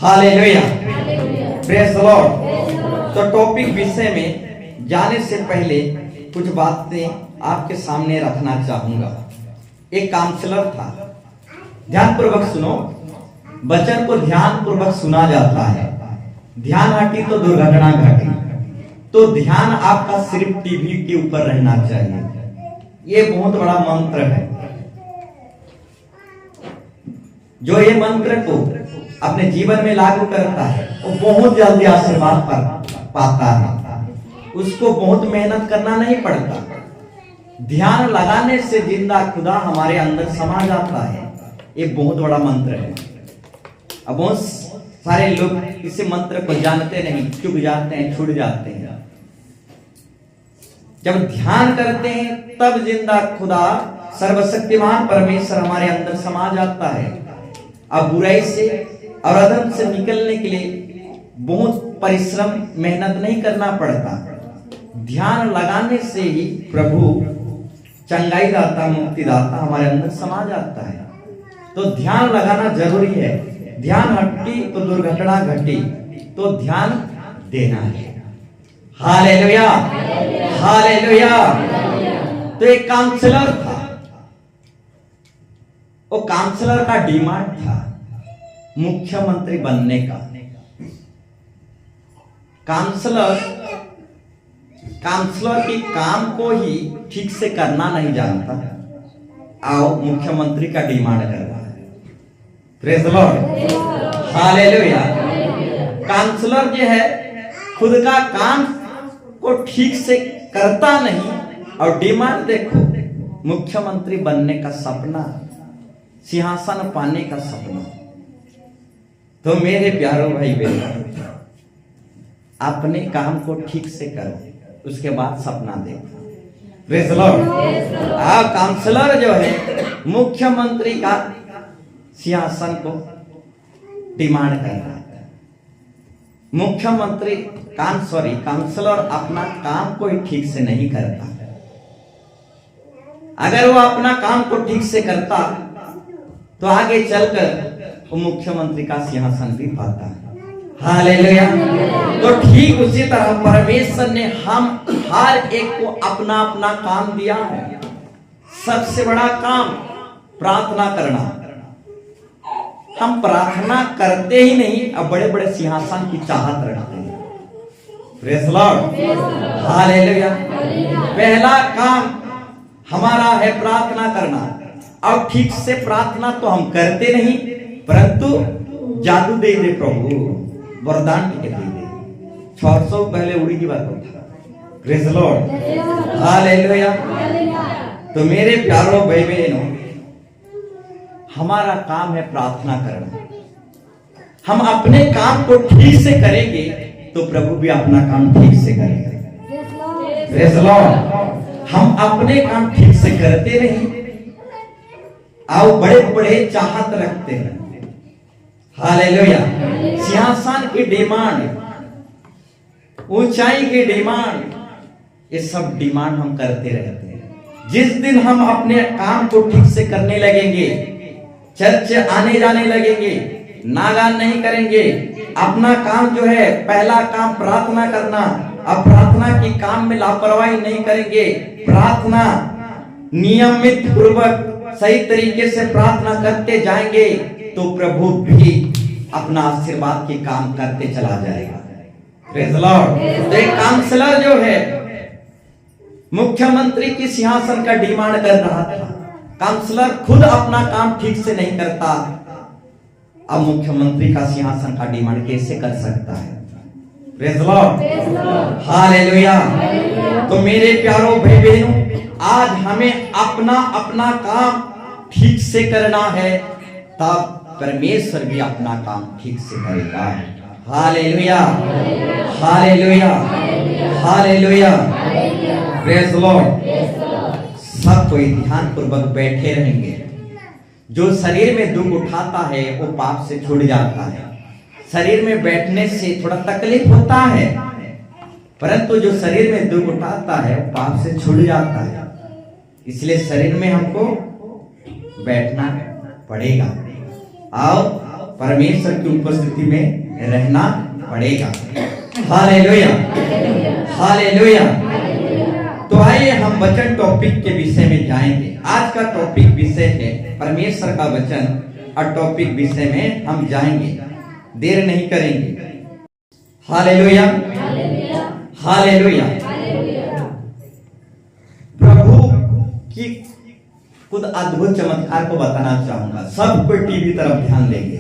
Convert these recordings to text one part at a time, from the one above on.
Hallelujah, praise the Lord. तो topic विषय में जाने से पहले कुछ बातें आपके सामने रखना चाहूंगा। एक काउंसलर था, ध्यानपूर्वक सुनो, वचन को ध्यानपूर्वक सुना जाता है। ध्यान हटी तो दुर्घटना घटी। तो ध्यान आपका सिर्फ टीवी के ऊपर रहना चाहिए। ये बहुत बड़ा मंत्र है। जो ये मंत्र को अपने जीवन में लागू करता है वो बहुत जल्दी आशीर्वाद पाता है। उसको बहुत मेहनत करना नहीं पड़ता। ध्यान लगाने से जिंदा खुदा हमारे अंदर समा जाता है। ये बहुत बड़ा मंत्र है। अब बहुत सारे लोग इस मंत्र को जानते नहीं, चुक जाते हैं, छूट जाते हैं। जब ध्यान करते हैं तब जिंदा खुदा सर्वशक्तिमान परमेश्वर हमारे अंदर समा जाता है। अब बुराई से और अधर्म से निकलने के लिए बहुत परिश्रम मेहनत नहीं करना पड़ता। ध्यान लगाने से ही प्रभु चंगाई दाता, मुक्ति दाता हमारे अंदर समा जाता है। तो ध्यान लगाना जरूरी है। ध्यान हटी तो दुर्घटना घटी। तो ध्यान देना है। Hallelujah, hallelujah. तो एक काउंसलर था। वो काउंसलर का डिमांड था मुख्यमंत्री बनने का। काउंसलर की काम को ही ठीक से करना नहीं जानता, आओ मुख्यमंत्री का डिमांड कर रहा है। Praise the lord, hallelujah. Counsellor जो है खुद का काम को ठीक से करता नहीं और डिमांड देखो, मुख्यमंत्री बनने का सपना, सिंहासन पाने का सपना। तो मेरे प्यारो भाई बहनों, अपने काम को ठीक से करो, उसके बाद सपना देखो। Praise the Lord. काउंसलर जो है मुख्यमंत्री का सिंहासन को डिमांड कर रहा है। मुख्यमंत्री काउंसलर अपना काम को ही ठीक से नहीं करता। अगर वो अपना काम को ठीक से करता तो आगे चलकर वो मुख्यमंत्री का सिंहासन भी पाता है। हालेलुया। तो ठीक उसी तरह परमेश्वर ने हम हर एक को अपना अपना काम दिया है। सबसे बड़ा काम प्रार्थना करना। हम प्रार्थना करते ही नहीं, अब बड़े बड़े सिंहासन की चाहत रखते हैं। Praise the lord, hallelujah. पहला काम हमारा है प्रार्थना करना। और ठीक से प्रार्थना तो हम करते नहीं, परंतु जादू दे दे प्रभु, वरदान दे दे। 600 पहले उड़ी की बात होता। Praise the lord, hallelujah. तो मेरे प्यारों भाई बहनों, हमारा काम है प्रार्थना करना। हम अपने काम को ठीक से करेंगे तो प्रभु भी अपना काम ठीक से करेगा। Praise the Lord. हम अपने काम ठीक से करते नहीं, आओ बड़े बड़े चाहत रखते हैं। हालेलुया। सिंहासन की डिमांड, ऊंचाई की डिमांड, ये सब डिमांड हम करते रहते हैं। जिस दिन हम अपने काम को ठीक से करने लगेंगे, चर्च आने जाने लगेंगे, नागान नहीं करेंगे, अपना काम जो है पहला काम प्रार्थना करना, अब प्रार्थना की काम में लापरवाही नहीं करेंगे, प्रार्थना नियमित पूर्वक सही तरीके से प्रार्थना करते जाएंगे तो प्रभु भी अपना आशीर्वाद के काम करते चला जाएगा। Praise the Lord. तो एक काउंसलर जो है मुख्यमंत्री की सिंहासन का डिमांड कर रहा था। काउंसलर खुद अपना काम ठीक से नहीं करता, अब मुख्यमंत्री का सिंहासन का डिमांड कैसे कर सकता है? Praise the lord, hallelujah. तो मेरे प्यारों भाई बहनों, आज हमें अपना अपना काम ठीक से करना है, तब परमेश्वर भी अपना काम ठीक से करेगा। Hallelujah, hallelujah, hallelujah. Praise the Lord. सब कोई ध्यान पूर्वक बैठे रहेंगे। जो शरीर में दुख उठाता है वो पाप से छूट जाता है। शरीर में बैठने से थोड़ा तकलीफ होता है, परंतु जो शरीर में दुख उठाता है पाप से छूट जाता है। इसलिए शरीर में हमको बैठना पड़ेगा। आओ परमेश्वर की उपस्थिति में रहना पड़ेगा। Hallelujah, hallelujah. तो आइए हम वचन टॉपिक के विषय में जाएंगे। आज का टॉपिक विषय है परमेश्वर का वचन, और टॉपिक विषय में हम जाएंगे, देर नहीं करेंगे। Hallelujah, hallelujah. प्रभु की खुद अद्भुत चमत्कार को बताना चाहूंगा। सब कोई टीवी तरफ ध्यान देंगे।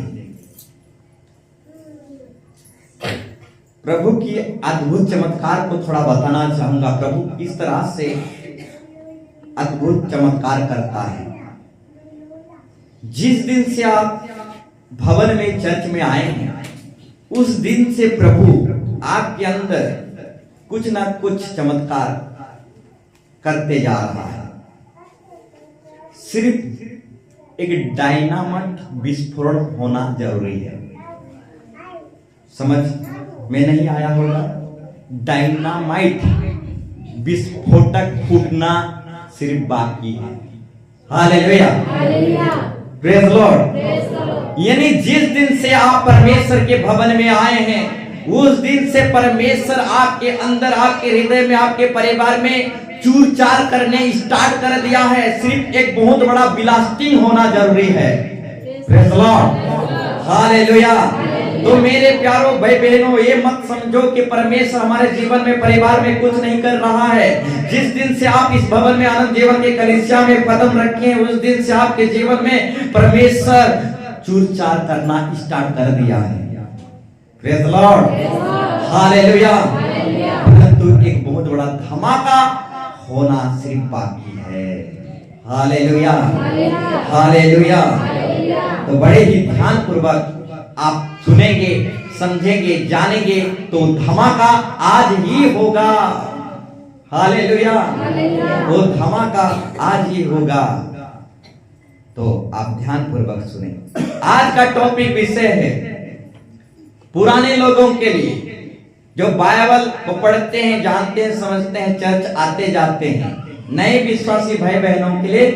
प्रभु की अद्भुत चमत्कार को थोड़ा बताना चाहूंगा। प्रभु किस तरह से अद्भुत चमत्कार करता है। जिस दिन से आप भवन में, चर्च में आए हैं, उस दिन से प्रभु आपके अंदर कुछ ना कुछ चमत्कार करते जा रहा है। सिर्फ एक डायनामाइट विस्फोरण होना जरूरी है। समझ में नहीं आया होगा? डायनामाइट विस्फोटक फूटना सिर्फ बाकी है। Hallelujah, praise Lord. यानी जिस दिन से आप परमेश्वर के भवन में आए हैं, उस दिन से परमेश्वर आपके अंदर, आपके हृदय में, आपके परिवार में चूर चार करने स्टार्ट कर दिया है। सिर्फ एक बहुत बड़ा ब्लास्टिंग होना जरूरी है। Praise Lord, hallelujah. तो मेरे प्यारों भाई बहनों, ये मत समझो कि परमेश्वर हमारे जीवन में, परिवार में कुछ नहीं कर रहा है। जिस दिन से आप इस भवन में, आनंद जीवन के कलीसिया में कदम रखे हैं, उस दिन से आपके जीवन में परमेश्वर चूर चार करना स्टार्ट कर दिया है। Praise Lord, hallelujah. परंतु एक बहुत बड़ा धमाका होना सिर्फ बाकी है। Hallelujah, hallelujah. तो बड़े ही ध्यान पूर्वक आप सुनेंगे, समझेंगे, जानेंगे, तो धमाका आज ही होगा। हालेलुया, वो धमाका आज ही होगा। तो आप ध्यान पूर्वक सुने। आज का टॉपिक विषय है पुराने लोगों के लिए, जो बाइबल को पढ़ते हैं, जानते हैं, समझते हैं, चर्च आते जाते हैं। नए विश्वासी भाई बहनों के लिए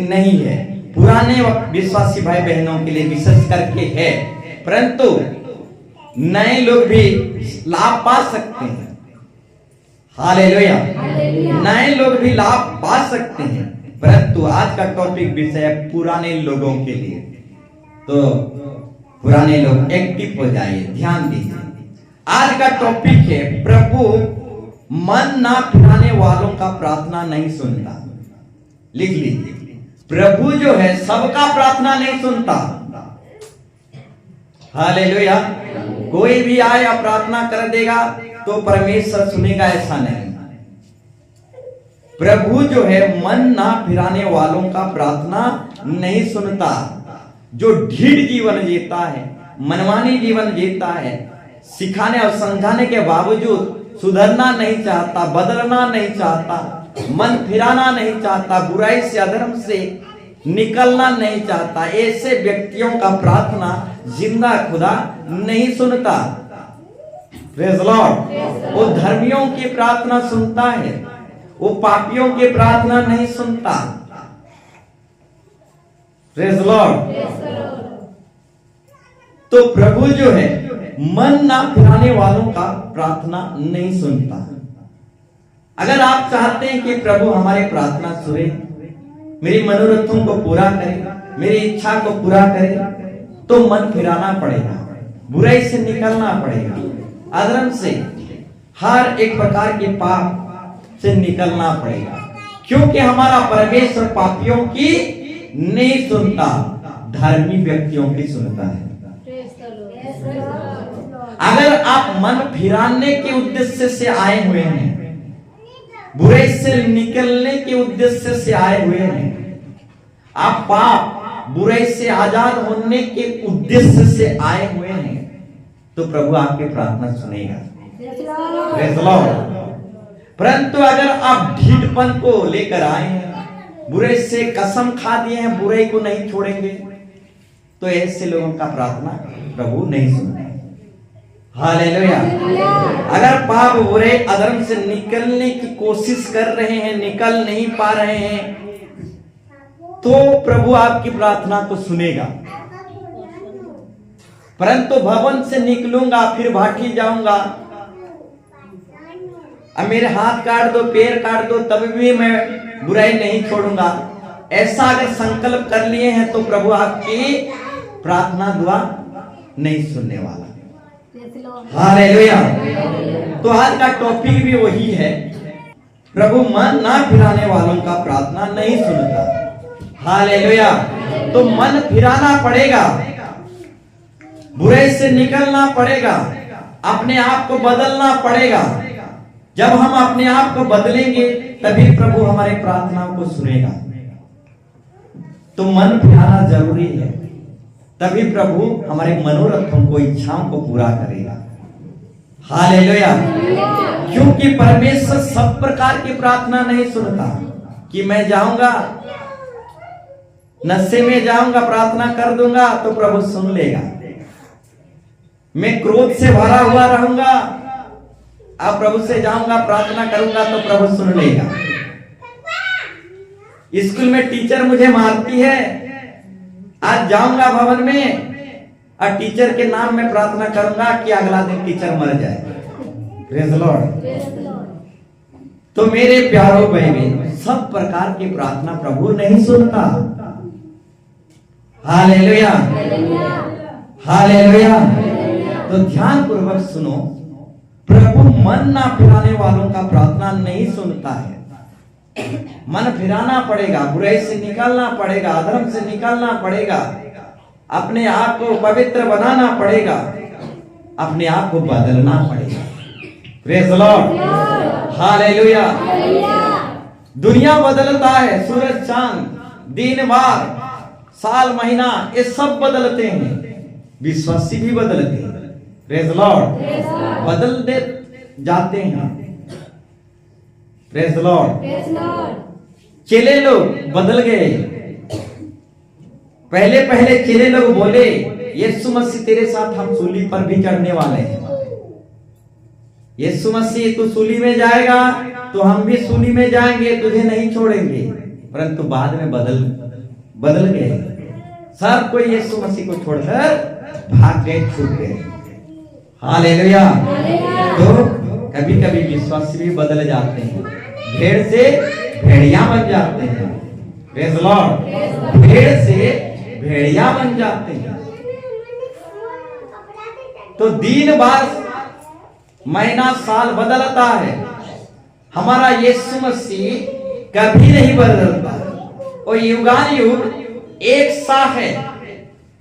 नहीं है, पुराने विश्वासी भाई बहनों के लिए विशेष करके है। परंतु नए लोग भी लाभ पा सकते हैं। हालेलुया, नए लोग भी लाभ पा सकते हैं। परंतु आज का टॉपिक विषय है पुराने लोगों के लिए। तो पुराने लोग एक्टिव हो जाइए, ध्यान दीजिए। आज का टॉपिक है प्रभु मन ना फिराने वालों का प्रार्थना नहीं सुनता। लिख लीजिए, प्रभु जो है सबका प्रार्थना नहीं सुनता। हालेलुया। कोई भी आया प्रार्थना कर देगा तो परमेश्वर सुनेगा, ऐसा नहीं। प्रभु जो है मन ना फिराने वालों का प्रार्थना नहीं सुनता। जो ढीठ जीवन जीता है, मनमानी जीवन जीता है, सिखाने और समझाने के बावजूद सुधरना नहीं चाहता, बदलना नहीं चाहता, मन फिराना नहीं चाहता, बुराई से, अधर्म से निकलना नहीं चाहता, ऐसे व्यक्तियों का प्रार्थना जिंदा खुदा नहीं सुनता। Praise Lord. वो धर्मियों की प्रार्थना सुनता है, वो पापियों की प्रार्थना नहीं सुनता। Praise Lord. तो प्रभु जो है मन ना फिराने वालों का प्रार्थना नहीं सुनता। अगर आप चाहते हैं कि प्रभु हमारी प्रार्थना सुने, मेरी मनोरथों को पूरा करे, मेरी इच्छा को पूरा करे, तो मन फिराना पड़ेगा, बुराई से निकलना पड़ेगा, अधर्म से, हर एक प्रकार के पाप से निकलना पड़ेगा। क्योंकि हमारा परमेश्वर पापियों की नहीं सुनता, धर्मी व्यक्तियों की सुनता है। अगर आप मन फिराने के उद्देश्य से आए हुए हैं, बुराई से निकलने के उद्देश्य से आए हुए हैं, आप पाप बुराई से आजाद होने के उद्देश्य से आए हुए हैं, तो प्रभु आपकी प्रार्थना सुनेगा। Praise Lord. परंतु अगर आप ढीठपन को लेकर आए हैं, बुराई से कसम खा दिए हैं, बुराई को नहीं छोड़ेंगे, तो ऐसे लोगों का प्रार्थना प्रभु नहीं सुनेगा। हालेलुया। अगर पाप बुरे अधर्म से निकलने की कोशिश कर रहे हैं, निकल नहीं पा रहे हैं, तो प्रभु आपकी प्रार्थना को सुनेगा। परंतु भवन से निकलूंगा फिर भाटी जाऊंगा, अब मेरे हाथ काट दो पैर काट दो तब भी मैं बुराई नहीं छोड़ूंगा, ऐसा अगर संकल्प कर लिए हैं तो प्रभु आपकी प्रार्थना दुआ नहीं सुनने वाला। हालेलुया। तो आज का टॉपिक भी वही है, प्रभु मन ना फिराने वालों का प्रार्थना नहीं सुनता। हालेलुया। तो मन फिराना पड़ेगा, बुराई से निकलना पड़ेगा, अपने आप को बदलना पड़ेगा। जब हम अपने आप को बदलेंगे तभी प्रभु हमारे प्रार्थनाओं को सुनेगा। तो मन फिराना जरूरी है, तभी प्रभु हमारे मनोरथों को इच्छाओं को पूरा करेगा। हालेलुया। क्योंकि परमेश्वर सब प्रकार की प्रार्थना नहीं सुनता कि मैं जाऊंगा नशे में जाऊंगा प्रार्थना कर दूंगा तो प्रभु सुन लेगा, मैं क्रोध से भरा हुआ रहूंगा अब प्रभु से जाऊंगा प्रार्थना करूंगा तो प्रभु सुन लेगा। स्कूल में टीचर मुझे मारती है, आज जाऊंगा भवन में और टीचर के नाम में प्रार्थना करूंगा कि अगला दिन टीचर मर जाए। Praise the Lord. तो मेरे प्यारों बहनों, सब प्रकार की प्रार्थना प्रभु नहीं सुनता। Hallelujah, hallelujah. तो ध्यान पूर्वक सुनो, प्रभु मन ना फिराने वालों का प्रार्थना नहीं सुनता है। मन फिराना पड़ेगा, बुराई से निकालना पड़ेगा, अधर्म से निकालना पड़ेगा, अपने आप को पवित्र बनाना पड़ेगा, अपने आप को बदलना पड़ेगा। Praise the lord. हालेलुया। दुनिया बदलता है, सूरज चांद दिन वार साल महीना ये सब बदलते हैं, विश्वासी भी बदलते हैं। Praise the Lord. बदलते जाते हैं। Praise the Lord. चेले लोग बदल गए। पहले पहले चेले लोग बोले यीशु मसीह तेरे साथ हम सूली पर भी चढ़ने वाले हैं, यीशु मसीह तू सूली में जाएगा तो हम भी सूली में जाएंगे, तुझे नहीं छोड़ेंगे। परंतु बाद में बदल गए, सब कोई यीशु मसीह को छोड़कर भाग गए, छूट गए। हालेलुया। तो कभी कभी विश्वासी भी बदल जाते हैं, भेड़ से भेड़िया बन जाते हैं। Praise the Lord. भेड़ से भेड़िया बन जाते हैं। तो दिन बार महीना साल बदलता है, हमारा यीशु मसीह कभी नहीं बदलता। और युगान युग एक सा है,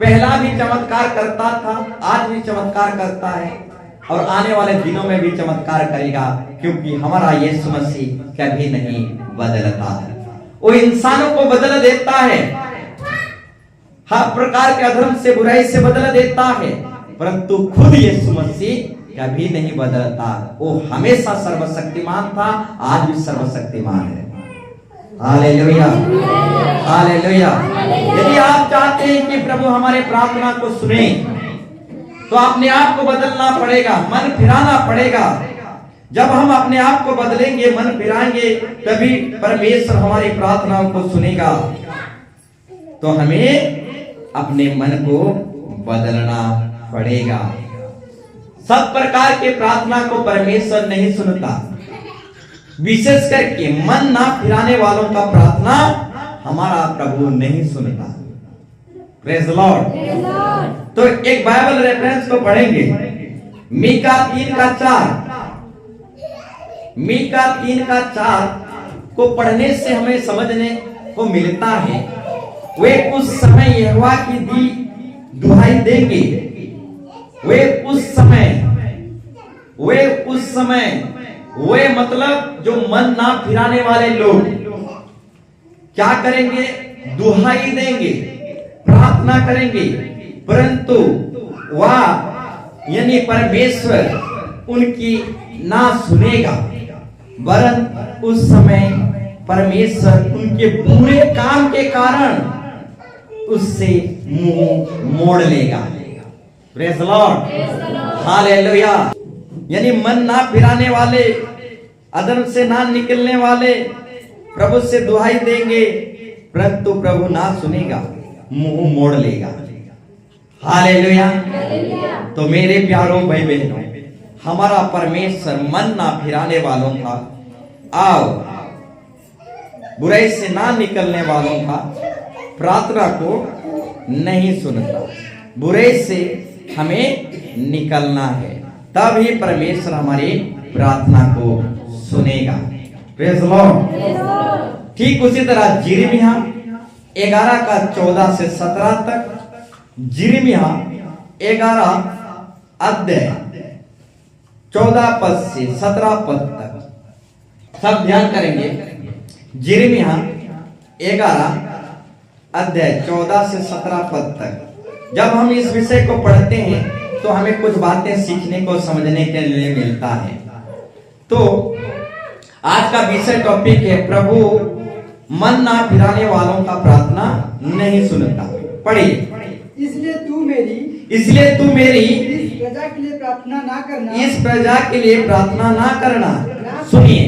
पहला भी चमत्कार करता था, आज भी चमत्कार करता है और आने वाले दिनों में भी चमत्कार करेगा, क्योंकि हमारा यीशु मसीह कभी नहीं बदलता है। वो इंसानों को बदल देता है, हर प्रकार के अधर्म से बुराई से बदल देता है, परंतु खुद यीशु मसीह कभी नहीं बदलता। वो हमेशा सर्वशक्तिमान था, आज भी सर्वशक्तिमान है। Hallelujah, hallelujah. यदि आप चाहते हैं कि प्रभु हमारे प्रार्थना को सुने तो अपने आप को बदलना पड़ेगा, मन फिराना पड़ेगा। जब हम अपने आप को बदलेंगे, मन फिराएंगे, तभी परमेश्वर हमारी प्रार्थनाओं को सुनेगा। तो हमें अपने मन को बदलना पड़ेगा। सब प्रकार के प्रार्थना को परमेश्वर नहीं सुनता, विशेष करके मन ना फिराने वालों का प्रार्थना हमारा प्रभु नहीं सुनता। Praise the Lord. तो एक बाइबल रेफरेंस को पढ़ेंगे, मीका 3:4। मीका 3:4 को पढ़ने से हमें समझने को मिलता है, वे उस समय यहोवा की दी दुहाई देंगे, वे मतलब जो मन ना फिराने वाले लोग क्या करेंगे, दुहाई देंगे, प्रार्थना करेंगे, परंतु वह यानी परमेश्वर उनकी ना सुनेगा, वरन उस समय परमेश्वर उनके बुरे काम के कारण उससे मुंह मोड़ लेगा। Praise the lord. हालेलुया। यानी मन ना फिराने वाले, अधर्म से ना निकलने वाले प्रभु से दुहाई देंगे, परंतु प्रभु ना सुनेगा, मुंह मोड़ लेगा। हालेलुया। तो मेरे प्यारों भाई बहनों, हमारा परमेश्वर मन ना फिराने वालों का और बुराई से ना निकलने वालों का प्रार्थना को नहीं सुनता। बुराई से हमें निकलना है, तब ही परमेश्वर हमारी प्रार्थना को सुनेगा। Praise the Lord. ठीक उसी तरह यिर्मयाह 11 का 14 से 17 तक, यिर्मयाह 11 अध्याय 14 पद से 17 पद तक सब ध्यान करेंगे। यिर्मयाह 11 अध्याय 14 से 17 पद तक जब हम इस विषय को पढ़ते हैं तो हमें कुछ बातें सीखने को समझने के लिए मिलता है। तो आज का विषय टॉपिक है, प्रभु मन ना फिराने वालों का प्रार्थना नहीं सुनता। पढ़िए। इसलिए तू मेरी इस प्रजा के लिए प्रार्थना ना करना। इस प्रजा के लिए प्रार्थना ना करना। सुनिए,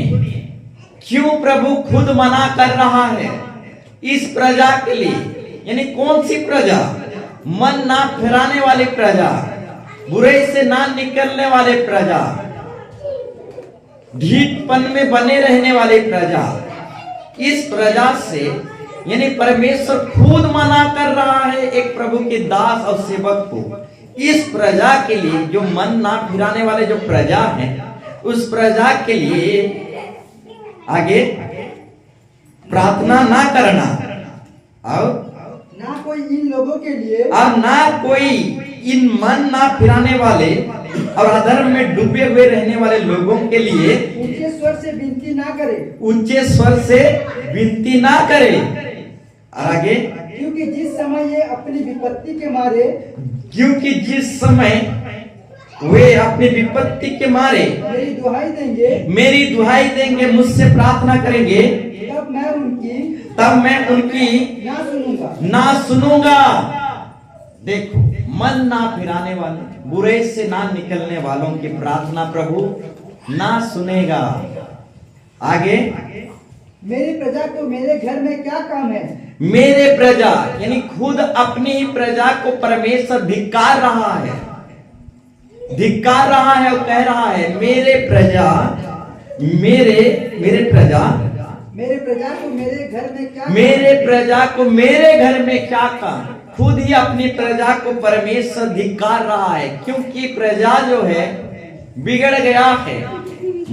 क्यों प्रभु खुद मना कर रहा है इस प्रजा के लिए? यानी कौन सी प्रजा? मन ना फिराने वाली प्रजा, बुराई से ना निकलने वाले प्रजा, ढीठपन में बने रहने वाली प्रजा। इस प्रजा से यानी परमेश्वर खुद मना कर रहा है एक प्रभु के दास और सेवक को। इस प्रजा के लिए जो मन ना फिराने वाले जो प्रजा है, उस प्रजा के लिए आगे प्रार्थना ना करना और ना कोई इन लोगों के लिए, और ना कोई इन मन ना फिराने वाले और अधर्म में डूबे हुए रहने वाले लोगों के लिए ऊंचे स्वर से विनती ना करे। ऊंचे स्वर से विनती ना करे। आगे, क्योंकि जिस समय ये अपनी विपत्ति के मारे, क्योंकि जिस समय वे अपनी विपत्ति के मारे मेरी दुहाई देंगे, मुझसे प्रार्थना करेंगे, तब मैं उनकी ना सुनूंगा। देखो, मन ना फिराने वाले, बुरे से ना निकलने वालों की प्रार्थना प्रभु ना सुनेगा। आगे, मेरी प्रजा को मेरे घर में क्या काम है? मेरे प्रजा यानी खुद अपनी ही प्रजा को परमेश्वर धिक्कार रहा है, धिक्कार रहा है और कह रहा है, मेरे प्रजा मेरे प्रजा को मेरे घर में क्या, मेरे प्रजा को मेरे घर में क्या काम? खुद ही अपनी प्रजा को परमेश्वर धिक्कार रहा है, क्योंकि प्रजा जो है बिगड़ गया है,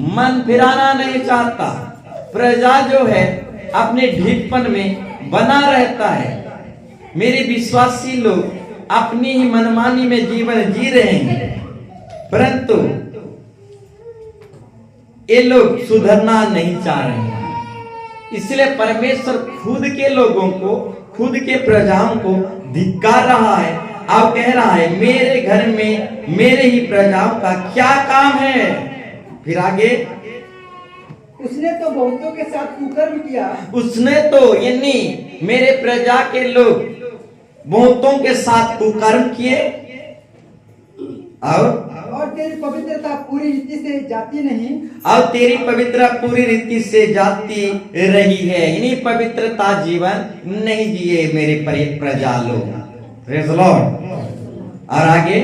मन फिराना नहीं चाहता। प्रजा जो है अपने ढीठपन में बना रहता है। मेरे विश्वासी लोग अपनी ही मनमानी में जीवन जी रहे हैं, परंतु ये लोग सुधरना नहीं चाह रहे हैं। इसलिए परमेश्वर खुद के लोगों को, खुद के प्रजाओं को धिक्कार रहा है और कह रहा है, मेरे घर में मेरे ही प्रजाओं का क्या काम है? फिर आगे, उसने तो बहुतों के साथ कुकर्म किया। उसने तो यानी मेरे प्रजा के लोग बहुतों के साथ कुकर्म किए और तेरी पवित्रता पूरी रीति से जाती नहीं, और तेरी पवित्रता पूरी रीति से जाती रही है। यानी पवित्रता जीवन नहीं जिए मेरे प्रजा लोग। Praise the Lord. और आगे,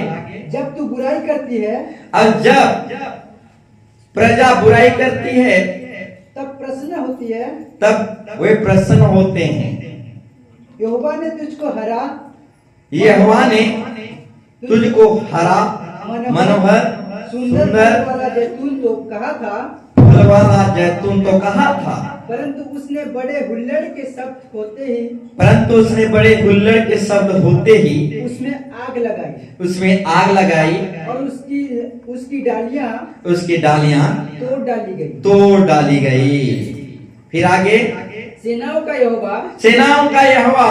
जब तू बुराई करती है, और जब प्रजा बुराई करती है, तब प्रसन्न होती है, तब वे प्रसन्न होते हैं। यहोवा ने तुझको हरा, यहोवा ने तुझको हरा, मनोहर सुंदर वाला जैतून तो कहा था, फल वाला जैतून तो कहा था, परंतु उसने बड़े हुल्लड़ के शब्द होते ही, उसमें आग लगाई और उसकी डालियां तोड़ डाली गई। फिर आगे, सेनाओं का यहोवा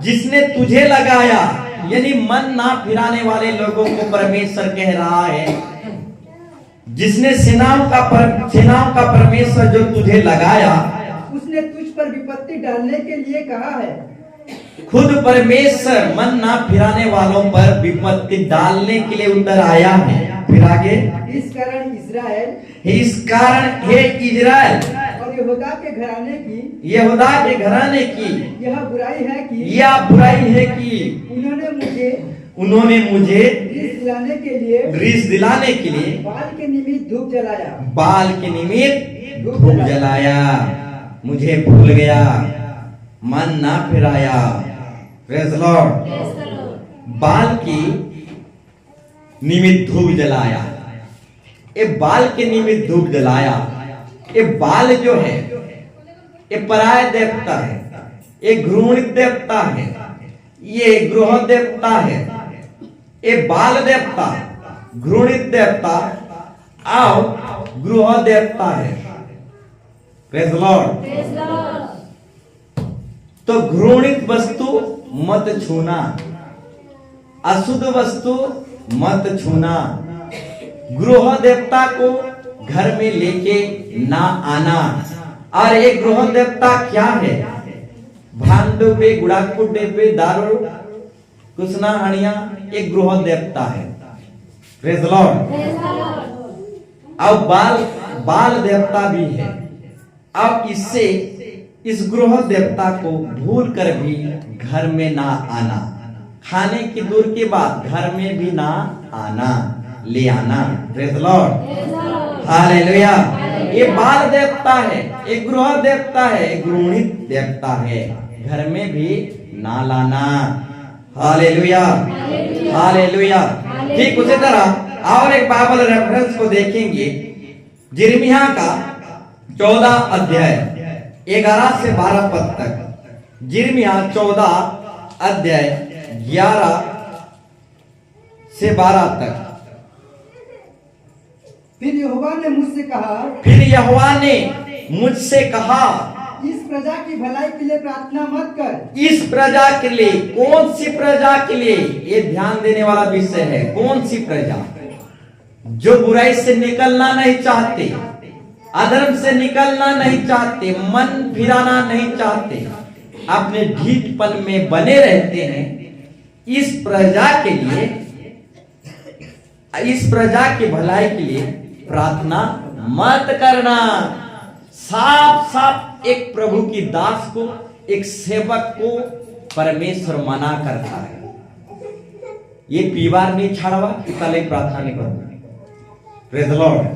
जिसने तुझे लगाया, यानी मन ना फिराने वाले लोगों को परमेश्वर कह रहा है, जिसने सेनाओं का परमेश्वर जो तुझे लगाया, उसने तुझ पर विपत्ति डालने के लिए कहा है। खुद परमेश्वर मन ना फिराने वालों पर विपत्ति डालने के लिए उतर आया है। फिर आगे, इस कारण हे इजराइल, और यहूदा के घराने की यहूदा के घराने की यह बुराई है कि यह बुराई है कि उन्होंने मुझे रीस दिलाने के लिए बाल के निमित्त धूप जलाया। बाल के निमित्त धूप जलाया, मुझे भूल गया, मन ना फिराया। Praise the Lord. बाल की निमित्त धूप जलाया। ये बाल के निमित्त धूप जलाया। ये बाल जो है ये पराय देवता है, ये घृणित देवता है, ये गृह देवता है, ये बाल देवता, घृणित देवता और गृह देवता है। Praise the Lord. तो घृणित वस्तु मत छूना, अशुद्ध वस्तु मत छूना, गृह देवता को घर में लेके ना आना। और एक गृह देवता क्या है? भांडो पे गुड़ाकू पे दारू कुसना हणिया एक गृह देवता है। Praise the Lord. और बाल देवता भी है। अब इससे इस गृह देवता को भूल कर भी घर में ना आना, खाने की दूर की बात घर में भी ना आना, ले आना। Praise the lord. हालेलुया। ये बाल देवता है, एक गृह देवता है, एक घृणित देवता है, घर में भी ना लाना। Hallelujah, hallelujah. ठीक उसी तरह और एक बाइबल रेफरेंस को देखेंगे, यिर्मयाह का 14 अध्याय 11 से 12 पद तक। यिर्मयाह 14 अध्याय 11 से 12 तक। फिर यहोवा ने मुझसे कहा, इस प्रजा की भलाई के लिए प्रार्थना मत कर। इस प्रजा के लिए, कौन सी प्रजा के लिए? ये ध्यान देने वाला विषय है। कौन सी प्रजा? जो बुराई से निकलना नहीं चाहते, अधर्म से निकलना नहीं चाहते, मन फिराना नहीं चाहते, अपने ढीठपन में बने रहते हैं। इस प्रजा के लिए, इस प्रजा की भलाई के लिए प्रार्थना मत करना। साफ साफ एक प्रभु की दास को, एक सेवक को परमेश्वर मना करता है। ये पीवार नहीं छाड़वा कि कल प्रार्थना नहीं करूंगा। Praise the lord.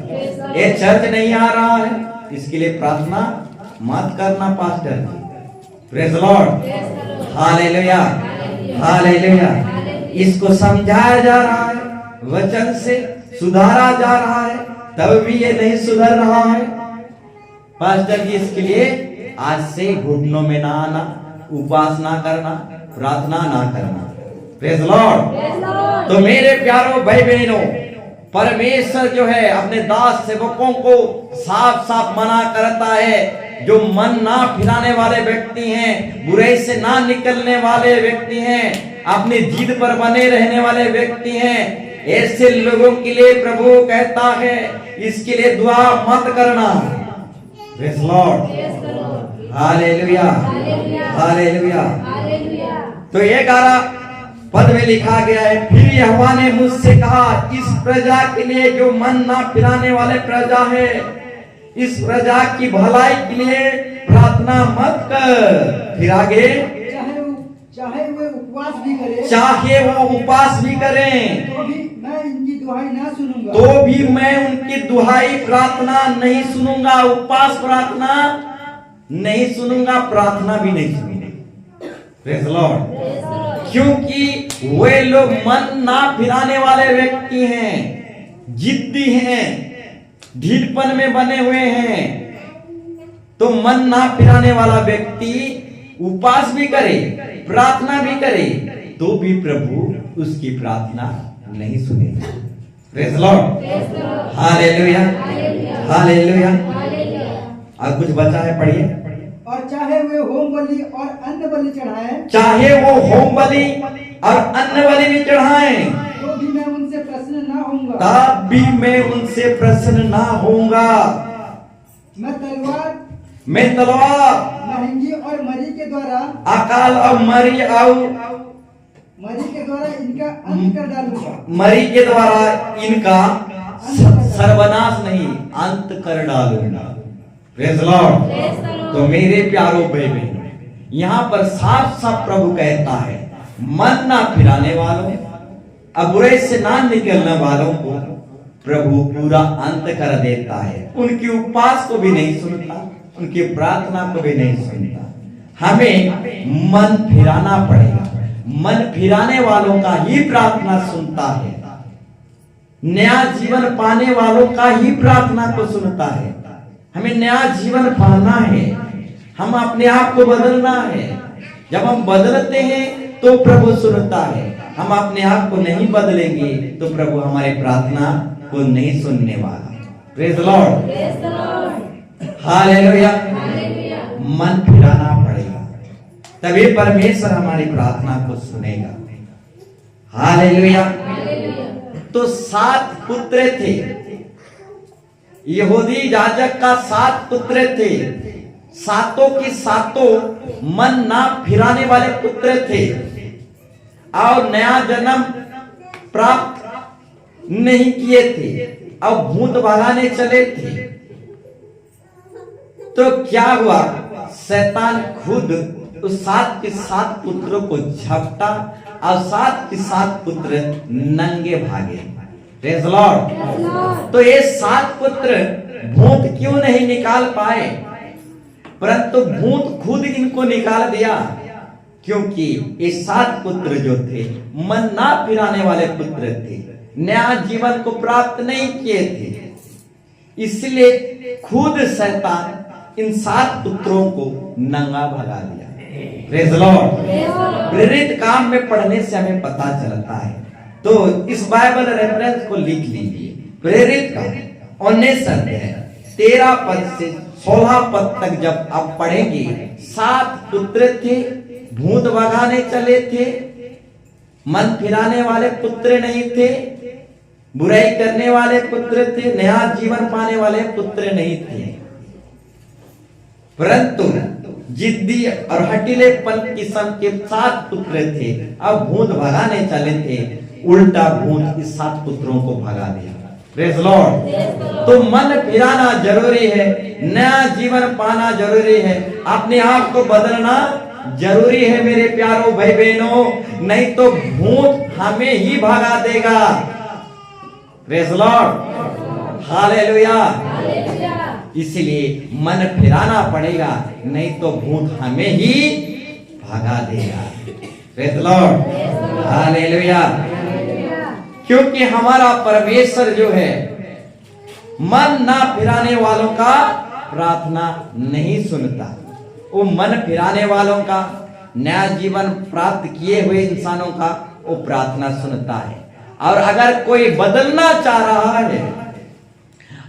ये चर्च नहीं आ रहा है, इसके लिए प्रार्थना मत करना pastor ji. Praise the lord. Hallelujah, hallelujah. इसको समझाया जा रहा है, वचन से सुधारा जा रहा है, तब भी ये नहीं सुधर रहा है। पास्टर जी इसके लिए आज से घुटनों में ना आना, उपवास ना करना, प्रार्थना ना करना। Praise the Lord. तो मेरे प्यारों भाई बहनों, परमेश्वर जो है अपने दास सेवकों को साफ साफ मना करता है। जो मन ना फिराने वाले व्यक्ति हैं, बुराई से ना निकलने वाले व्यक्ति हैं, अपनी जिद पर बने रहने वाले व्यक्ति हैं, ऐसे लोगों के लिए प्रभु कहता है इसके लिए दुआ मत करना। Praise the lord. Hallelujah, hallelujah. तो 11 पद में लिखा गया है, फिर यहोवा ने मुझसे कहा, इस प्रजा के लिए जो मन ना फिराने वाले प्रजा है, इस प्रजा की भलाई के लिए प्रार्थना मत कर। फिर आगे, चाहे वे उपवास भी करें, चाहे वो उपवास भी करें, तो भी मैं इनकी दुहाई ना सुनूंगा। तो भी मैं उनकी दुहाई प्रार्थना नहीं सुनूंगा, उपवास प्रार्थना नहीं सुनूंगा, प्रार्थना भी नहीं सुनूंगा। Praise the Lord. क्योंकि वे लोग मन ना फिराने वाले व्यक्ति हैं, जिद्दी हैं, ढीठपन में बने हुए हैं। तो मन ना फिराने वाला व्यक्ति उपवास भी करे, प्रार्थना भी करे, तो भी प्रभु उसकी प्रार्थना नहीं सुनेगा। Praise the lord. Hallelujah, hallelujah. और कुछ बचा है, पढ़िए। और चाहे वे होम बलि और अन्न बलि चढ़ाएं, चाहे वो होम बलि और अन्न बलि भी चढ़ाएं, तो भी मैं उनसे प्रसन्न ना होऊंगा। तब भी मैं उनसे प्रसन्न ना होऊंगा। मैं तलवार, महंगी और मरी के द्वारा, अकाल और मरी के द्वारा इनका अंत कर डालूंगा। मरी के द्वारा इनका सर्वनाश नहीं, अंत कर डालूंगा। Praise Lord. तो मेरे प्यारो भाई बहनों, यहाँ पर साफ साफ प्रभु कहता है, मन ना फिराने वालों, अब बुरे से ना निकलने वालों को प्रभु पूरा अंत कर देता है। उनकी उपवास को भी नहीं सुनता, उनकी प्रार्थना को भी नहीं सुनता। हमें मन फिराना पड़ेगा। मन फिराने वालों का ही प्रार्थना सुनता है, नया जीवन पाने वालों का ही प्रार्थना को सुनता है। हमें नया जीवन पाना है, हम अपने आप को बदलना है। जब हम बदलते हैं तो प्रभु सुनता है। हम अपने आप को नहीं बदलेंगे तो प्रभु हमारे प्रार्थना को नहीं सुनने वाला। Praise Lord, hallelujah. मन फिराना पड़ेगा, तभी परमेश्वर हमारी प्रार्थना को सुनेगा। हालेलुया। तो 7 पुत्र थे, यहूदी याजक का 7 पुत्र थे। सातों की सातों मन ना फिराने वाले पुत्र थे और नया जन्म प्राप्त नहीं किए थे और भूत भगाने चले थे। तो क्या हुआ, शैतान खुद उस 7 के 7 पुत्रों को झपटा और 7 के 7 पुत्र नंगे भागे। Praise Lord. तो ये 7 पुत्र भूत क्यों नहीं निकाल पाए, परंतु भूत खुद इनको निकाल दिया, क्योंकि ये 7 पुत्र जो थे मन ना फिराने वाले पुत्र थे, नया जीवन को प्राप्त नहीं किए थे। इसलिए खुद शैतान इन 7 पुत्रों को नंगा भगा दिया। Praise Lord. प्रेरित काम में पढ़ने से हमें पता चलता है। तो इस बाइबल रेफरेंस को लिख लीजिए। प्रेरित काम 19 अध्याय 13 पद से 16 पद तक जब आप पढ़ेंगे, 7 पुत्र थे, भूत भगाने चले थे, मन फिराने वाले पुत्र नहीं थे, बुराई करने वाले पुत्र थे, नया जीवन पाने वाले पुत्र नहीं थे, परंतु जिद्दी और हटीलेपन किस्म के 7 पुत्र थे। अब भूत भगाने चले थे, उल्टा भूत इस 7 पुत्रों को भगा दिया। Praise Lord. तो मन फिराना जरूरी है, नया जीवन पाना जरूरी है, अपने आप को बदलना जरूरी है मेरे प्यारों भाई बहनों, नहीं तो भूत हमें ही भगा देगा। Praise Lord, hallelujah. इसलिए मन फिराना पड़ेगा, नहीं तो भूत हमें ही भगा देगा। Praise Lord, hallelujah. क्योंकि हमारा परमेश्वर जो है मन ना फिराने वालों का प्रार्थना नहीं सुनता। वो मन फिराने वालों का, नया जीवन प्राप्त किए हुए इंसानों का वो प्रार्थना सुनता है। और अगर कोई बदलना चाह रहा है,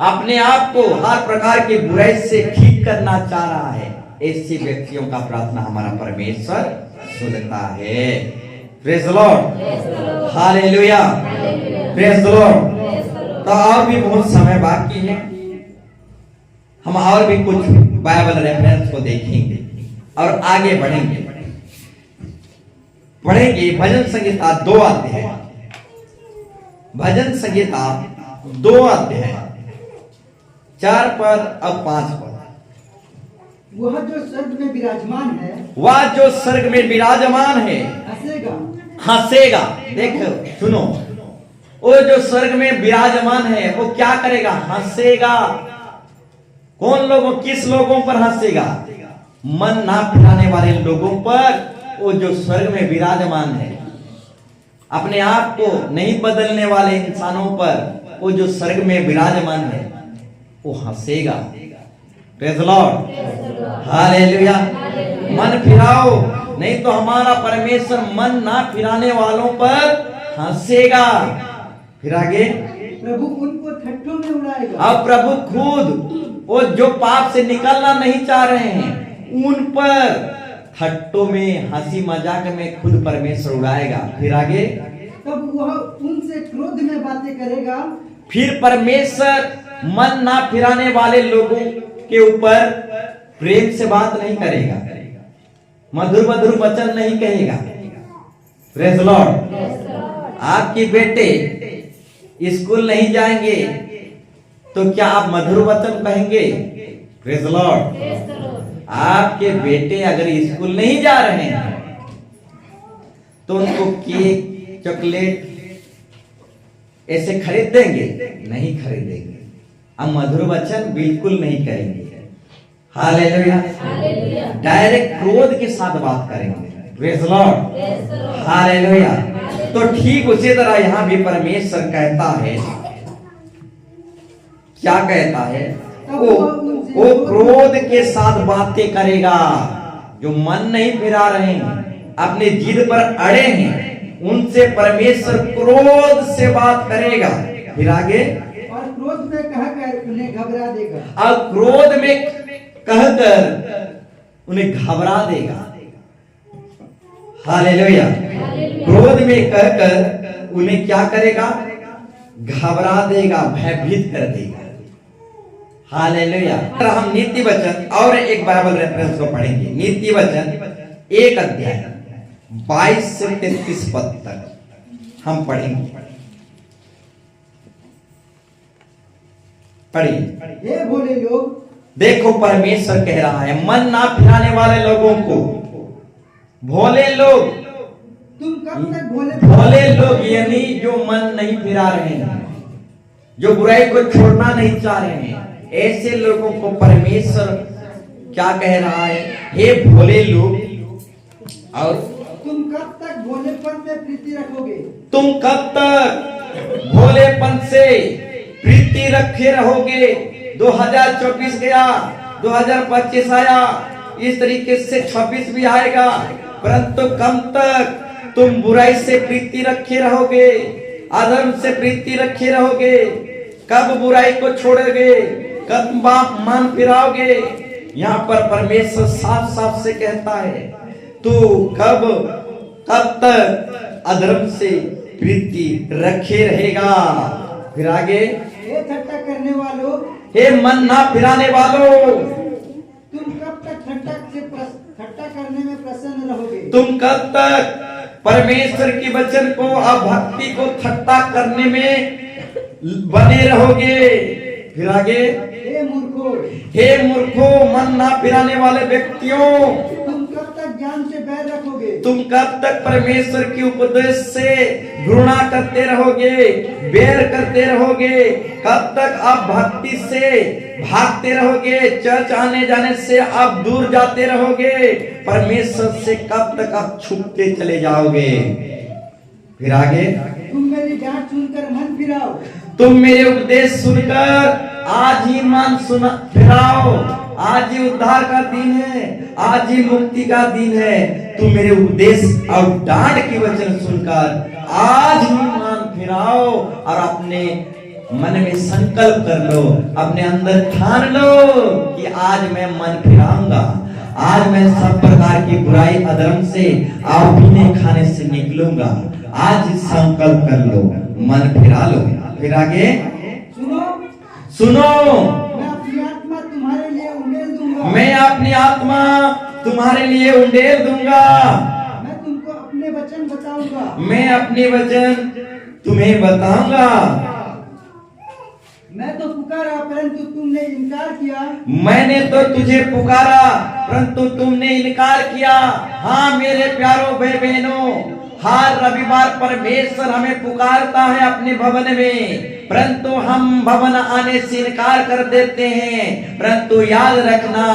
अपने आप को हर प्रकार की बुराई से ठीक करना चाह रहा है, ऐसे व्यक्तियों का प्रार्थना हमारा परमेश्वर सुनता है। Praise Lord, hallelujah, praise Lord. तो और भी बहुत समय बाकी है, हम और भी कुछ बाइबल रेफरेंस को देखेंगे और आगे बढ़ेंगे। पढ़ेंगे भजन संहिता 2 अध्याय, भजन संहिता 2 अध्याय 4 पद और 5 पद। वह जो स्वर्ग में विराजमान है, वह जो स्वर्ग में विराजमान है हंसेगा हंसेगा। देखो सुनो, वो जो स्वर्ग में विराजमान है वो क्या करेगा, हंसेगा। कौन लोगों, किस लोगों पर हंसेगा, मन ना फिराने वाले लोगों पर। वो जो स्वर्ग में विराजमान है, अपने आप को नहीं बदलने वाले इंसानों पर वो जो स्वर्ग में विराजमान है वो हंसेगा। Praise Lord, hallelujah. मन फिराओ, नहीं तो हमारा परमेश्वर मन ना फिराने वालों पर हंसेगा। फिर आगे, प्रभु उनको ठट्ठों में उड़ाएगा। अब प्रभु खुद वो जो पाप से निकलना नहीं चाह रहे हैं उन पर ठट्टों में, हंसी मजाक में खुद परमेश्वर उड़ाएगा। फिर आगे, तब वह उनसे क्रोध में बातें करेगा। फिर परमेश्वर मन ना फिराने वाले लोगों के ऊपर प्रेम से बात नहीं करेगा, मधुर मधुर वचन नहीं कहेगा। Praise Lord. आपके बेटे स्कूल नहीं जाएंगे तो क्या आप मधुर वचन कहेंगे? Praise the Lord. आपके बेटे अगर स्कूल नहीं जा रहे हैं तो उनको केक चॉकलेट ऐसे खरीद देंगे? नहीं खरीदेंगे। अब मधुर वचन बिल्कुल नहीं करेंगे। हालेलुया। डायरेक्ट क्रोध के साथ बात करेंगे। Praise the lord. हालेलुया। तो ठीक उसी तरह यहां भी परमेश्वर कहता है, क्या कहता है? वो क्रोध के साथ बातें करेगा। जो मन नहीं फिरा रहे हैं, अपने जिद पर अड़े हैं, उनसे परमेश्वर क्रोध से बात करेगा। फिर आगे, और क्रोध में कहकर उन्हें घबरा देगा। और क्रोध में कहकर उन्हें घबरा देगा। हालेलुया। क्रोध में कहकर उन्हें क्या करेगा? घबरा देगा, भयभीत कर देगा। हालेलुया। हम नीति वचन और एक बाइबल रेफरेंस को पढ़ेंगे। नीति वचन 1 अध्याय 22 से 33 पद तक हम पढ़ेंगे। पढ़िए। हे भोले लोग, देखो परमेश्वर कह रहा है मन ना फिराने वाले लोगों को, भोले लोग, तुम कब तक भोले लोग यानी जो मन नहीं फिरा रहे हैं, जो बुराई को छोड़ना नहीं चाह रहे हैं, ऐसे लोगों को परमेश्वर क्या कह रहा है? हे भोले लोग, और तुम कब तक भोलेपन में प्रीति रखोगे? तुम कब तक भोलेपन से प्रीति रखे रहोगे? 2024 गया, 2025 आया, इस तरीके से 26 भी आएगा, परंतु कब तक तुम बुराई से प्रीति रखे रहोगे, अधर्म से प्रीति रखे रहोगे? कब बुराई को छोड़ोगे? कब मन फिराओगे? यहाँ पर परमेश्वर साफ साफ से कहता है, तू कब तक अधर्म से प्रीति रखे रहेगा? फिर आगे, हे ठट्टा करने वालों, हे मन ना फिराने वालों, तुम कब तक ठट्टा करने में प्रसन्न रहोगे? तुम कब तक परमेश्वर की वचन को और भक्ति को ठट्टा करने में बने रहोगे? फिर आगे, हे मूर्खों, हे मूर्खों, मन ना फिराने वाले व्यक्तियों, तुम कब तक ज्ञान से बैर रखोगे? तुम कब तक परमेश्वर की उपदेश से घृणा करते रहोगे, बैर करते रहोगे? कब तक आप भक्ति से भागते रहोगे? चर्च आने जाने से आप दूर जाते रहोगे? परमेश्वर से कब तक आप छुपते चले जाओगे? फिर आगे, तुम मेरी डांट सुनकर मन फिराओ, तुम मेरे उपदेश सुनकर आज ही मन सुना फिराओ। आज ही उद्धार का दिन है, आज ही मुक्ति का दिन है। तुम मेरे उपदेश और डांट की वचन सुनकर आज ही मन फिराओ और अपने मन में संकल्प कर लो, अपने अंदर ठान लो कि आज मैं मन फिराऊंगा, आज मैं सब प्रकार की बुराई अधर्म से और पीने खाने से निकलूंगा। आज ही संकल्प कर लो, मन फिरा लो। फिर आगे, सुनो, मैं अपनी आत्मा तुम्हारे लिए उंडेल दूंगा, मैं अपनी आत्मा तुम्हारे लिए उंडेल दूंगा, मैं तुमको अपने वचन बताऊंगा, मैं अपने वचन तुम्हें बताऊंगा। मैं तो पुकारा परंतु तुमने इनकार किया, मैंने तो तुझे पुकारा परंतु तुमने इनकार किया। हाँ मेरे प्यारों भाई बहनों, हर रविवार परमेश्वर हमें पुकारता है अपने भवन में, परंतु हम भवन आने से इनकार कर देते हैं। परंतु याद रखना,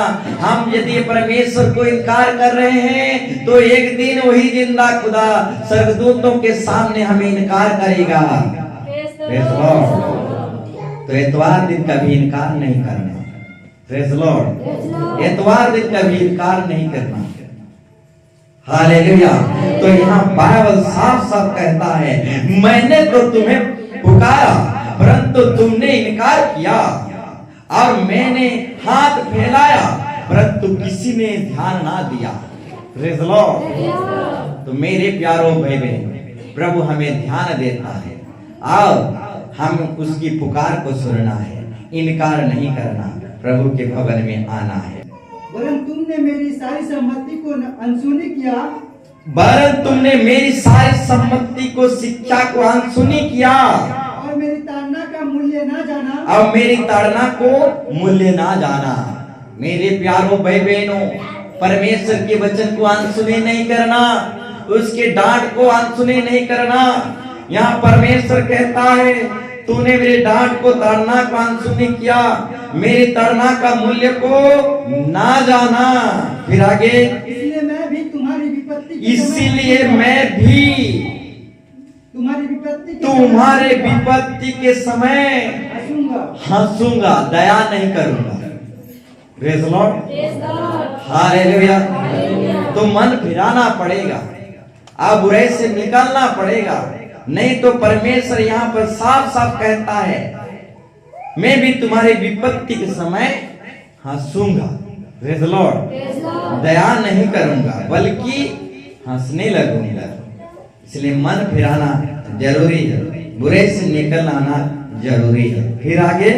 हम यदि परमेश्वर को इनकार कर रहे हैं तो एक दिन वही जिंदा खुदा स्वर्गदूतों के सामने हमें इनकार करेगा। तो एतवार दिन कभी इनकार नहीं करना। Praise Lord. एतवार दिन कभी इनकार नहीं करना। हालेलुया। तो यहाँ बाइबल साफ साफ कहता है, मैंने तो तुम्हें पुकारा परंतु तुमने इनकार किया, और मैंने हाथ फैलाया परंतु किसी ने ध्यान ना दिया। Praise Lord. तो मेरे प्यारों भाई बहन, प्रभु हमें ध्यान देता है और हम उसकी पुकार को सुनना है, इनकार नहीं करना, प्रभु के भवन में आना है। वरन तुमने मेरी सारी सम्मति को अनसुनी किया, वरन तुमने मेरी सारी सम्मति को, शिक्षा को अनसुनी किया, और मेरी ताड़ना का मूल्य ना जाना, और मेरी ताड़ना को मूल्य ना जाना। मेरे प्यारों भाई बहनों, परमेश्वर के वचन को अनसुनी नहीं करना, उसके डांट को अनसुनी नहीं करना। यहाँ परमेश्वर कहता है तूने मेरे डांट को ताड़ना को अनसुनी किया, मेरी ताड़ना का मूल्य को ना जाना। फिर आगे, इसलिए मैं भी तुम्हारी विपत्ति के इसीलिए मैं भी तुम्हारे विपत्ति के समय हंसूंगा, दया नहीं करूंगा। Praise Lord, hallelujah. तो मन फिराना पड़ेगा, अब बुराई से निकलना पड़ेगा, नहीं तो परमेश्वर यहाँ पर साफ साफ कहता है मैं भी तुम्हारी विपत्ति के समय हंसूंगा। प्रेज़ लॉर्ड, दया नहीं करूंगा बल्कि हंसने लगूंगा। इसलिए मन फिराना जरूरी है, बुरे से निकल आना जरूरी है। फिर आगे,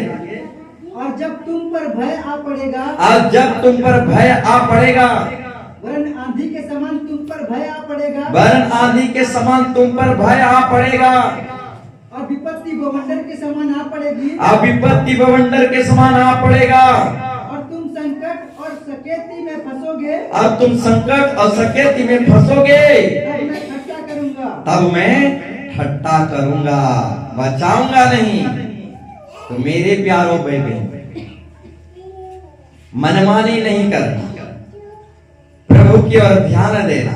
और जब तुम पर भय आ पड़ेगा, और जब तुम पर भय आ पड़ेगा, वरन आंधी के समान तुम पर भय आ पड़ेगा, वरन आंधी के समान तुम पर भय आ पड़ेगा, और विपत्ति बवंडर के समान आ पड़ेगी, और विपत्ति बवंडर के समान आ पड़ेगा, और तुम संकट और सकेती में फंसोगे, अब तुम संकट और सकेती में फंसोगे, तब मैं ठट्ठा करूंगा, तब मैं ठट्ठा करूंगा, बचाऊंगा नहीं। तो मेरे प्यारों भाई बहन, मनमानी नहीं करना, प्रभु की ओर ध्यान देना,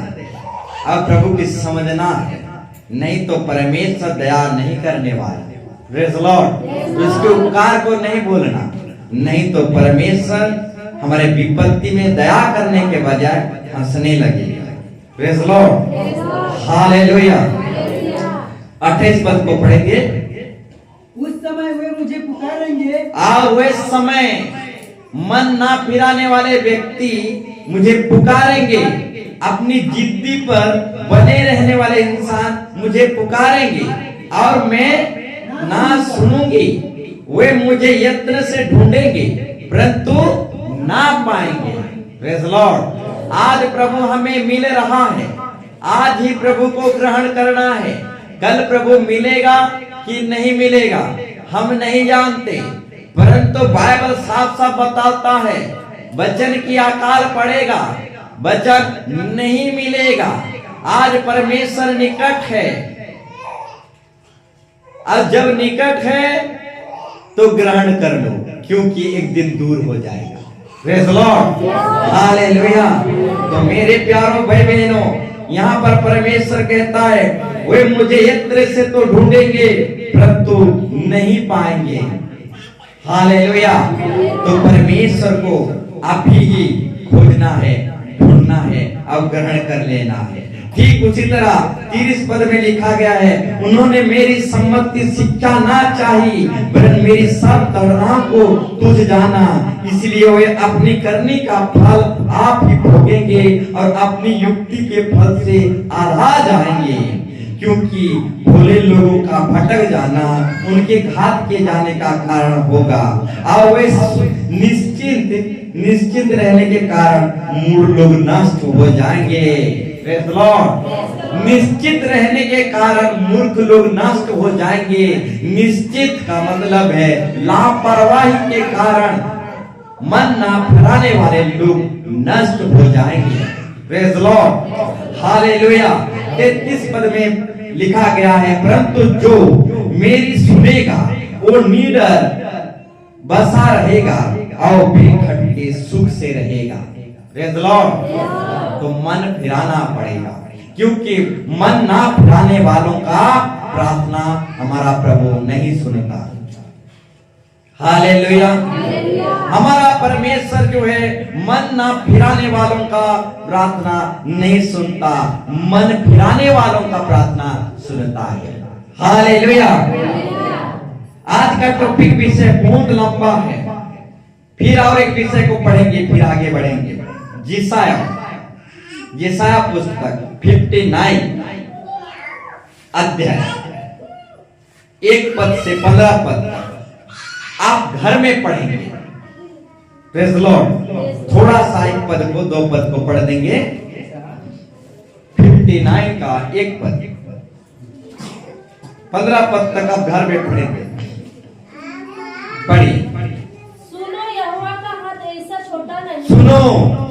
अब प्रभु की समझना है, नहीं तो परमेश्वर दया नहीं करने वाला। प्रेज़ लॉर्ड, उसके उपकार को नहीं भूलना, नहीं तो परमेश्वर हमारे विपत्ति में दया करने के बजाय हंसने लगेगा। Praise Lord, hallelujah. 28 पद को पढ़ेंगे। उस समय वे मुझे पुकारेंगे, और वे समय मन ना फिराने वाले व्यक्ति मुझे पुकारेंगे, अपनी जिद्दी पर बने रहने वाले इंसान मुझे पुकारेंगे और मैं ना सुनूंगी। वे मुझे यत्न से ढूंढेंगे परंतु ना पाएंगे। प्रेज़ लॉर्ड, आज प्रभु हमें मिल रहा है, आज ही प्रभु को ग्रहण करना है। कल प्रभु मिलेगा कि नहीं मिलेगा हम नहीं जानते, परंतु बाइबल साफ साफ बताता है वचन की अकाल पड़ेगा, वचन नहीं मिलेगा। आज परमेश्वर निकट है, अब जब निकट है तो ग्रहण कर लो, क्योंकि एक दिन दूर हो जाएगा। Praise Lord, hallelujah. तो मेरे प्यारों भाई बहनों, यहाँ पर परमेश्वर कहता है वे मुझे यत्र से तो ढूंढेंगे परंतु नहीं पाएंगे। हालेलुया। तो परमेश्वर को अभी ही खोजना है, ढूंढना है, अब ग्रहण कर लेना है। ठीक उसी तरह 30 पद में लिखा गया है, उन्होंने मेरी सम्मति शिक्षा ना चाही वरन मेरी सब तड़ना को तुझ जाना, इसलिए वे अपनी करनी का फल आप ही भोगेंगे और अपनी युक्ति के फल से आधा जाएंगे। क्योंकि भोले लोगों का भटक जाना उनके घात के जाने का कारण होगा, और वे निश्चिंत रहने के कारण मूढ़ लोग नष्ट हो जाएंगे। प्रेज़ लॉर्ड, निश्चित रहने के कारण मूर्ख लोग नष्ट हो जाएंगे। निश्चित का मतलब है लापरवाही के कारण मन ना फिराने वाले लोग नष्ट हो जाएंगे। Praise Lord, hallelujah. 33 पद में लिखा गया है, परंतु जो मेरी सुनेगा वो निडर बसा रहेगा और बेखटके सुख से रहेगा। Praise Lord. तो मन फिराना पड़ेगा, क्योंकि मन ना फिराने वालों का प्रार्थना हमारा प्रभु नहीं सुनता। हालेलुया। हमारा परमेश्वर जो है मन ना फिराने वालों का प्रार्थना नहीं सुनता, मन फिराने वालों का प्रार्थना सुनता है। हालेलुया। आज का टॉपिक विषय बहुत लंबा है, फिर और एक विषय को पढ़ेंगे, फिर आगे बढ़ेंगे। यशायाह पुस्तक 59 अध्याय 1 पद से 15 पद तक आप घर में पढ़ेंगे। Praise Lord. थोड़ा सा एक पद को, 2 पद को पढ़ देंगे। 59 का 1 पद 15 पद तक आप घर में पढ़ेंगे। पढ़िए। सुनो, यहोवा का हाथ ऐसा छोटा नहीं सुनो,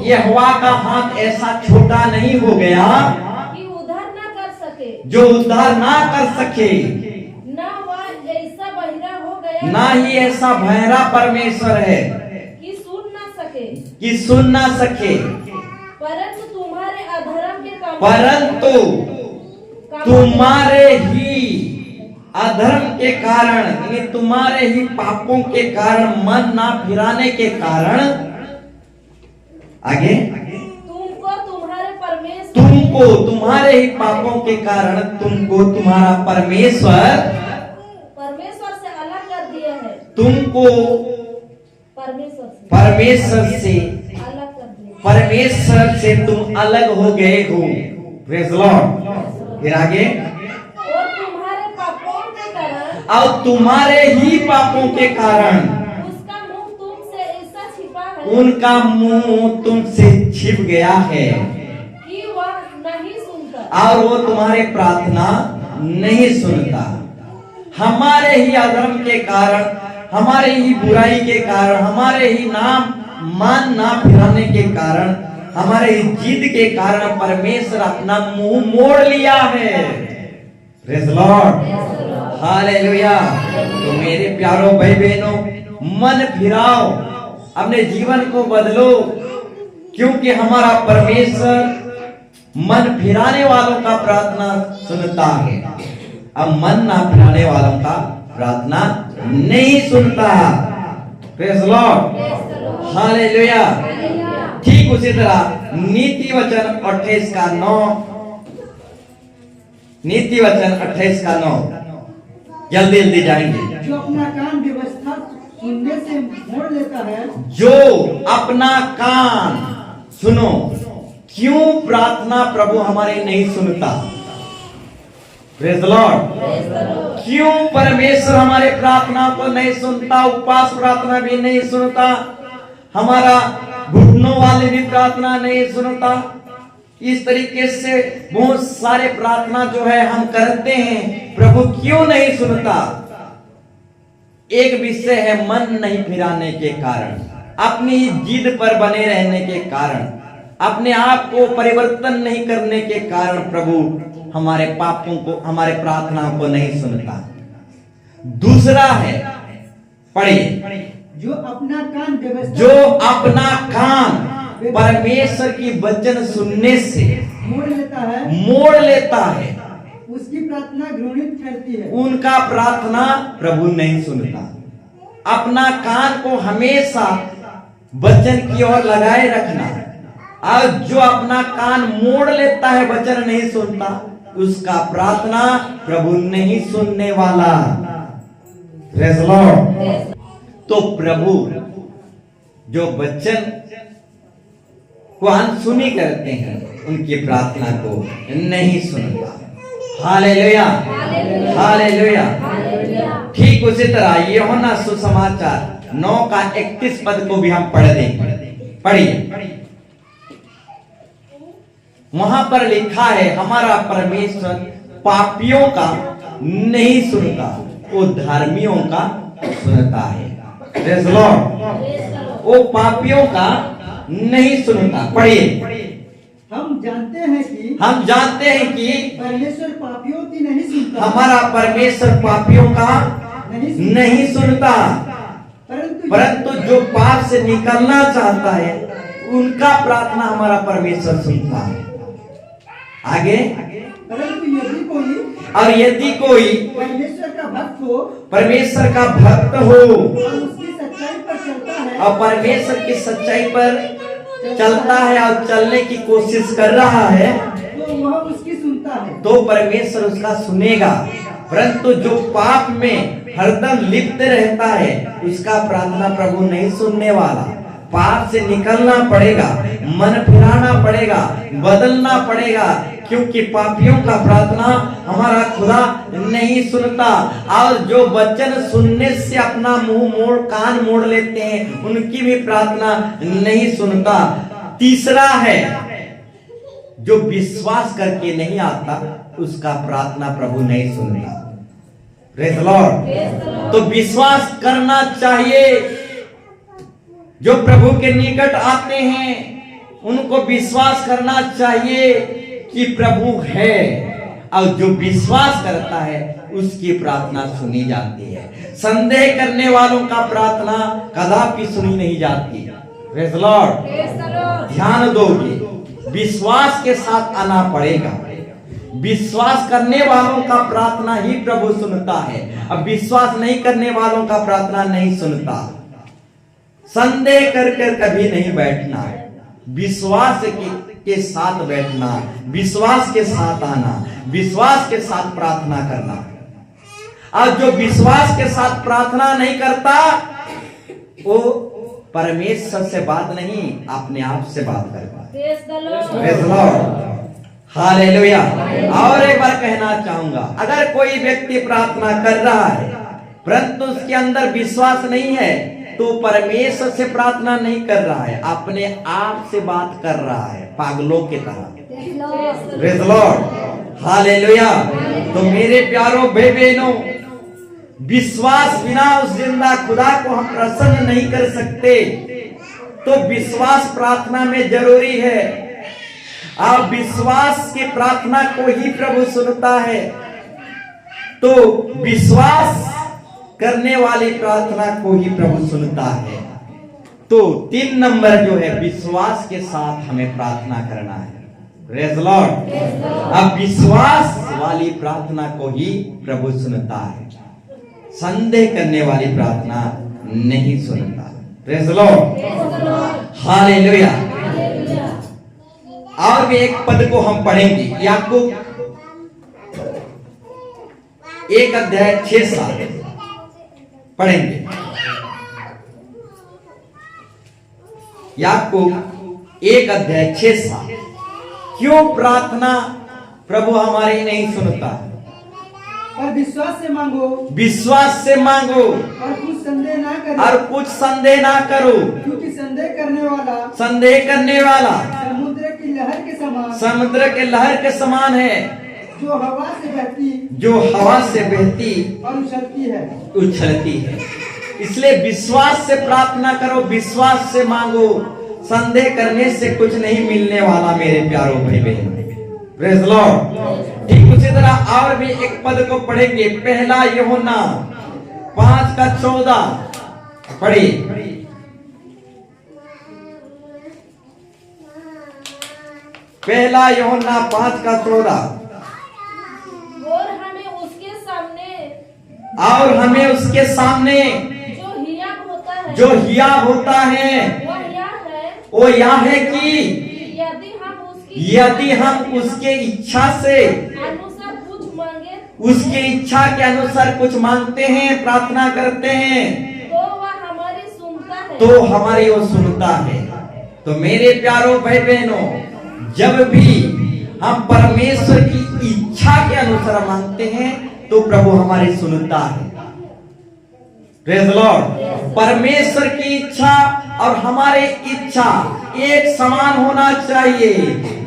यहोवा का हाथ ऐसा छोटा नहीं हो गया कि उद्धार न कर सके, जो उद्धार ना कर सके, न वह ऐसा बहिरा हो गया ना ही ऐसा बहरा परमेश्वर है कि सुन न सके, कि सुन ना सके, परंतु तुम्हारे अधर्म के काम परंतु तुम्हारे ही अधर्म के कारण, यानी तुम्हारे ही पापों के कारण, मन ना फिराने के कारण, आगे तुमको तुम्हारे परमेश्वर तुमको तुम्हारे ही पापों के कारण तुमको तुम्हारा परमेश्वर परमेश्वर से अलग कर दिया है, तुमको परमेश्वर से परमेश्वर से अलग कर दिया, परमेश्वर से तुम अलग हो गए हो। Praise Lord. फिर आगे, और तुम्हारे पापों के कारण और तुम्हारे ही पापों के कारण उसका मुंह तुमसे ऐसा छिपा है उनका मुंह तुमसे छिप गया है कि वह नहीं सुनता, और वो तुम्हारे प्रार्थना नहीं सुनता। हमारे ही अधर्म के कारण, हमारे ही बुराई के कारण, हमारे ही नाम मान ना फिराने के कारण, हमारे ही जिद के कारण परमेश्वर अपना मुंह मोड़ लिया है। Praise Lord, hallelujah. तो मेरे प्यारों भाई बहनों, मन फिराओ, अपने जीवन को बदलो, क्योंकि हमारा परमेश्वर मन फिराने वालों का प्रार्थना सुनता है, अब मन ना फिराने वालों का प्रार्थना नहीं सुनता। Praise Lord, hallelujah. ठीक उसी तरह नीति वचन 28 का 9, नीति वचन 28 का 9, जल्दी जल्दी जाएंगे। जो अपना कान व्यवस्था सुनने से मोड़ लेता है, जो अपना कान, सुनो, क्यों प्रार्थना प्रभु हमारे नहीं सुनता? Praise Lord. क्यों परमेश्वर हमारे प्रार्थना को नहीं सुनता? उपवास प्रार्थना भी नहीं सुनता, हमारा घुटनों वाले भी प्रार्थना नहीं सुनता। इस तरीके से बहुत सारे प्रार्थना जो है हम करते हैं, प्रभु क्यों नहीं सुनता? एक विषय है मन नहीं फिराने के कारण, अपनी जिद पर बने रहने के कारण, अपने आप को परिवर्तन नहीं करने के कारण प्रभु हमारे पापों को, हमारे प्रार्थनाओं को नहीं सुनता। दूसरा है, पढ़िए, जो अपना कान व्यवस्था जो अपना कान परमेश्वर की वचन सुनने से मोड़ लेता है, मोड़ लेता है, उसकी प्रार्थना घृणित ठहरती है। उनका प्रार्थना प्रभु नहीं सुनता। अपना कान को हमेशा वचन की ओर लगाए रखना, और जो अपना कान मोड़ लेता है, वचन नहीं सुनता, उसका प्रार्थना प्रभु नहीं सुनने वाला। Praise Lord. तो प्रभु जो वचन को अनसुनी करते हैं, उनकी प्रार्थना को नहीं सुनता। Hallelujah, hallelujah. ठीक उसी तरह यूहन्ना सुसमाचार 9 का 31 पद को भी हम पढ़ देंगे। पढ़िए, वहां पर लिखा है, हमारा परमेश्वर पापियों का नहीं सुनता, वो धार्मियों का सुनता है। Praise Lord. वो पापियों का नहीं सुनता। पढ़िए, हम जानते हैं कि परमेश्वर पापियों की नहीं सुनता, हमारा परमेश्वर पापियों का नहीं सुनता, परंतु जो पाप से निकलना चाहता है, उनका प्रार्थना हमारा परमेश्वर सुनता है। आगे, परंतु यदि कोई परमेश्वर का भक्त हो, परमेश्वर का भक्त हो और उसकी सच्चाई पर चलता है, और परमेश्वर की सच्चाई पर चलता है और चलने की कोशिश कर रहा है, तो वह उसकी सुनता है, तो परमेश्वर उसका सुनेगा। परंतु जो पाप में हरदम लिप्त रहता है, उसका प्रार्थना प्रभु नहीं सुनने वाला। पाप से निकलना पड़ेगा, मन फिराना पड़ेगा, बदलना पड़ेगा, क्योंकि पापियों का प्रार्थना हमारा खुदा नहीं सुनता। और जो वचन सुनने से अपना मुंह कान मोड़ लेते हैं, उनकी भी प्रार्थना नहीं सुनता। तीसरा है, जो विश्वास करके नहीं आता, उसका प्रार्थना प्रभु नहीं सुनता। Praise Lord. तो विश्वास करना चाहिए, जो प्रभु के निकट आते हैं उनको विश्वास करना चाहिए कि प्रभु है, और जो विश्वास करता है उसकी प्रार्थना सुनी जाती है। संदेह करने वालों का प्रार्थना कदापि सुनी नहीं जाती। Praise the Lord. ध्यान दोगे, विश्वास के साथ आना पड़ेगा। विश्वास करने वालों का प्रार्थना ही प्रभु सुनता है, अब विश्वास नहीं करने वालों का प्रार्थना नहीं सुनता। संदेह कर कर कभी नहीं बैठना, विश्वास के साथ बैठना, विश्वास के साथ आना, विश्वास के साथ प्रार्थना करना। और जो विश्वास के साथ प्रार्थना नहीं करता वो परमेश्वर से बात नहीं, अपने आप से बात करता। Praise the lord. हालेलुया। और एक बार कहना चाहूंगा, अगर कोई व्यक्ति प्रार्थना कर रहा है परंतु उसके अंदर विश्वास नहीं है तो परमेश्वर से प्रार्थना नहीं कर रहा है, अपने आप से बात कर रहा है, पागलों की तरह। Praise the lord. हालेलुया। तो मेरे प्यारों भाई बहनों, विश्वास बिना उस जिंदा खुदा को हम प्रसन्न नहीं कर सकते। तो विश्वास प्रार्थना में जरूरी है। आप विश्वास की प्रार्थना को ही प्रभु सुनता है। तो विश्वास करने वाली प्रार्थना को ही प्रभु सुनता है। तो 3 नंबर जो है, विश्वास के साथ हमें प्रार्थना करना है। Praise the Lord. अब विश्वास वाली प्रार्थना को ही प्रभु सुनता है, संदेह करने वाली प्रार्थना नहीं सुनता। Praise the lord. हालेलुया। और भी एक पद को हम पढ़ेंगे, याकूब 1:6-7 पढ़ेंगे। याकूब 1:6-7। क्यों प्रार्थना प्रभु हमारी नहीं सुनता? और विश्वास से मांगो, विश्वास से मांगो और कुछ संदेह ना करो, और कुछ संदेह ना करो, क्योंकि संदेह करने वाला समुद्र की लहर के समान, समुद्र के लहर के समान है, जो हवा से बहती और उछलती है। इसलिए विश्वास से प्रार्थना करो, विश्वास से मांगो। संदेह करने से कुछ नहीं मिलने वाला मेरे प्यारों भाई बहन। Praise the Lord. ठीक उसी तरह और भी एक पद को पढ़ेंगे, 1 यूहन्ना 5:14 पढ़िए। 1 यूहन्ना 5:14। और हमें उसके सामने जो हियाब होता है वो यह है कि यदि हम उसके इच्छा से उसकी इच्छा के अनुसार कुछ मांगते हैं, प्रार्थना करते हैं, तो हमारी वो सुनता है। तो मेरे प्यारों भाई बहनों, जब भी हम परमेश्वर की इच्छा के अनुसार मांगते हैं तो प्रभु हमारी सुनता है। Praise the Lord. परमेश्वर की इच्छा और हमारी इच्छा एक समान होना चाहिए।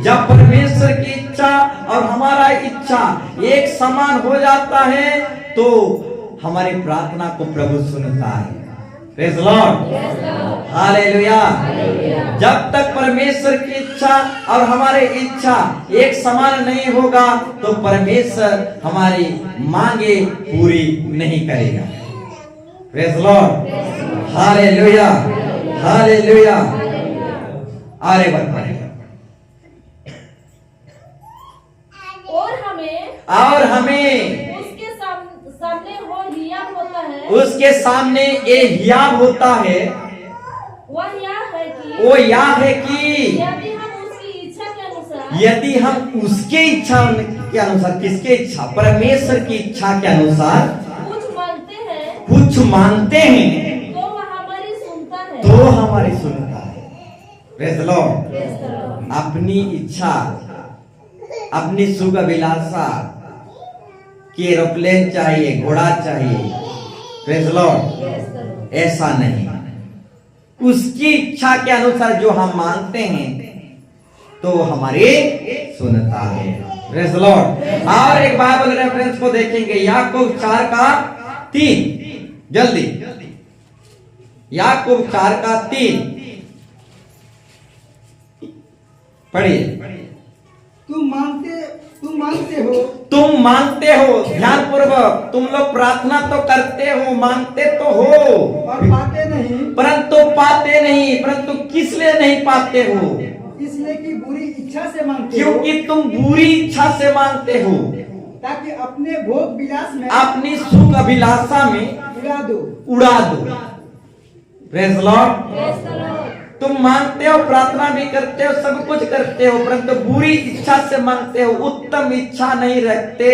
जब परमेश्वर की इच्छा और हमारा इच्छा एक समान हो जाता है तो हमारी प्रार्थना को प्रभु सुनता है। Praise the lord. हालेलुया। जब तक परमेश्वर की इच्छा और हमारी इच्छा एक समान नहीं होगा तो परमेश्वर हमारी मांगे पूरी नहीं करेगा। Praise the lord. Hallelujah. Hallelujah. आगे बढ़ते हैं। और हमें उसके सामने ये हियाब होता है, वो यह है कि यदि हम उसके इच्छा के अनुसार, किसके इच्छा? परमेश्वर की इच्छा के अनुसार कुछ मांगते हैं तो हमारी सुनता है। Praise the Lord. अपनी इच्छा, अपनी सुख अभिलाषा कि एरोप्लेन चाहिए, घोड़ा चाहिए, प्रेज़ द लॉर्ड, ऐसा नहीं। उसकी इच्छा के अनुसार जो हम मांगते हैं तो हमारे सुनता है। Praise the Lord. और एक बाइबल रेफरेंस को देखेंगे, याकूब 4:3। जल्दी याकूब 4:3 पढ़िए। तुम मांगते हो, ध्यान पूर्वक। तुम लोग प्रार्थना तो करते हो, मांगते तो हो, और पाते नहीं, परंतु पाते नहीं। परंतु किस लिए नहीं पाते हो? इसलिए कि बुरी इच्छा से मांगते हो, क्योंकि तुम बुरी इच्छा से मांगते हो, ताकि अपने भोग विलास में अपनी सुख अभिलाषा में उड़ा दो। Praise Lord. तुम मांगते हो, प्रार्थना भी करते हो, सब कुछ करते हो, परंतु बुरी इच्छा से मांगते हो, उत्तम इच्छा नहीं रखते,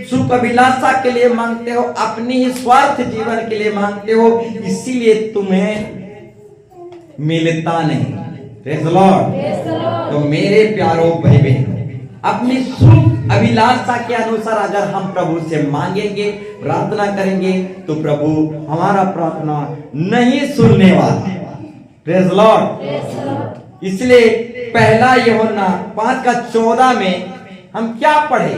सुख अभिलाषा के लिए मांगते हो, अपनी ही स्वार्थ जीवन के लिए मांगते हो, इसीलिए तुम्हें मिलता नहीं। Praise Lord. तो मेरे प्यारों भाई बहनों, अपनी सुख अभिलाषा के अनुसार अगर हम प्रभु से मांगेंगे, प्रार्थना करेंगे, तो प्रभु हमारा प्रार्थना नहीं सुनने वाला। Praise Lord. इसलिए पहला यूहन्ना 5:14 में हम क्या पढ़े?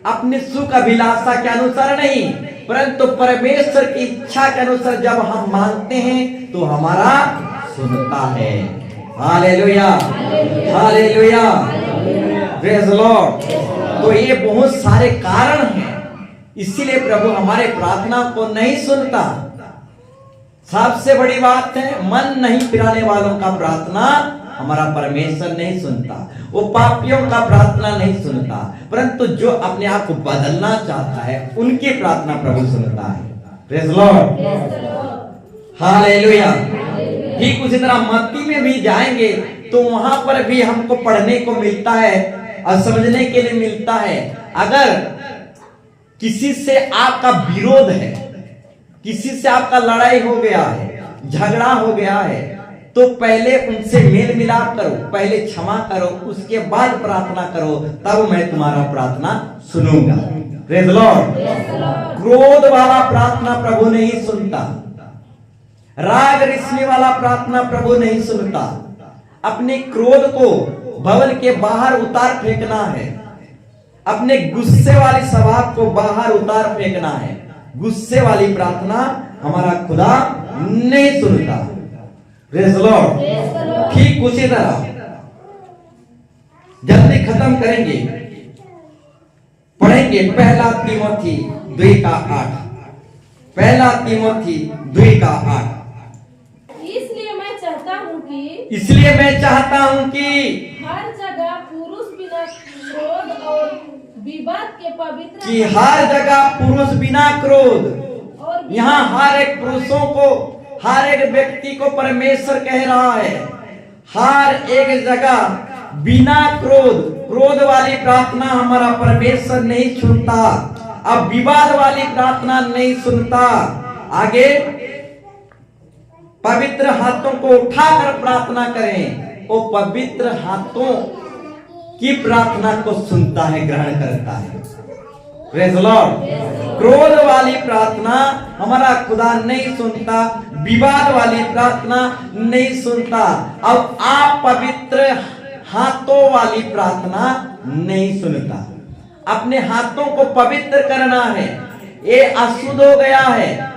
अपने सुख अभिलाषा के अनुसार नहीं, परंतु परमेश्वर की इच्छा के अनुसार जब हम मांगते हैं तो हमारा सुनता है। Hallelujah, hallelujah, praise Lord. तो ये बहुत सारे कारण हैं, इसीलिए प्रभु हमारे प्रार्थना को नहीं सुनता। सबसे बड़ी बात है, मन नहीं फिराने वालों का प्रार्थना हमारा परमेश्वर नहीं सुनता, वो पापियों का प्रार्थना नहीं सुनता, परंतु जो अपने आप को बदलना चाहता है उनकी प्रार्थना प्रभु सुनता है। Praise Lord, hallelujah. ठीक उसी तरह मत्ती में भी जाएंगे तो वहां पर भी हमको पढ़ने को मिलता है और समझने के लिए मिलता है। अगर किसी से आपका विरोध है, किसी से आपका लड़ाई हो गया है, झगड़ा हो गया है, तो पहले उनसे मेल मिलाप करो, पहले क्षमा करो, उसके बाद प्रार्थना करो, तब मैं तुम्हारा प्रार्थना सुनूंगा। Praise Lord. क्रोध वाला प्रार्थना प्रभु नहीं सुनता, राग रिश्ते वाला प्रार्थना प्रभु नहीं सुनता। अपने क्रोध को भवन के बाहर उतार फेंकना है, अपने गुस्से वाले स्वभाव को बाहर उतार फेंकना है। गुस्से वाली प्रार्थना हमारा खुदा नहीं सुनता। Praise Lord. ठीक उसी तरह जल्दी खत्म करेंगे, पढ़ेंगे 1 तीमुथी 2:8। 1 तीमुथी 2:8। इसलिए मैं चाहता हूँ कि हर जगह पुरुष बिना क्रोध और विवाद के पवित्र, कि हर जगह पुरुष बिना क्रोध। यहाँ हर एक पुरुषों को, हर एक व्यक्ति को परमेश्वर कह रहा है, हर एक जगह बिना क्रोध। क्रोध वाली प्रार्थना हमारा परमेश्वर नहीं सुनता, अब विवाद वाली प्रार्थना नहीं सुनता। आगे पवित्र हाथों को उठाकर प्रार्थना करें, वो पवित्र हाथों की प्रार्थना को सुनता है, ग्रहण करता है। Praise Lord. क्रोध वाली प्रार्थना हमारा खुदा नहीं सुनता, विवाद वाली प्रार्थना नहीं सुनता। अब आप पवित्र हाथों वाली प्रार्थना नहीं सुनता। अपने हाथों को पवित्र करना है, ये अशुद्ध हो गया है,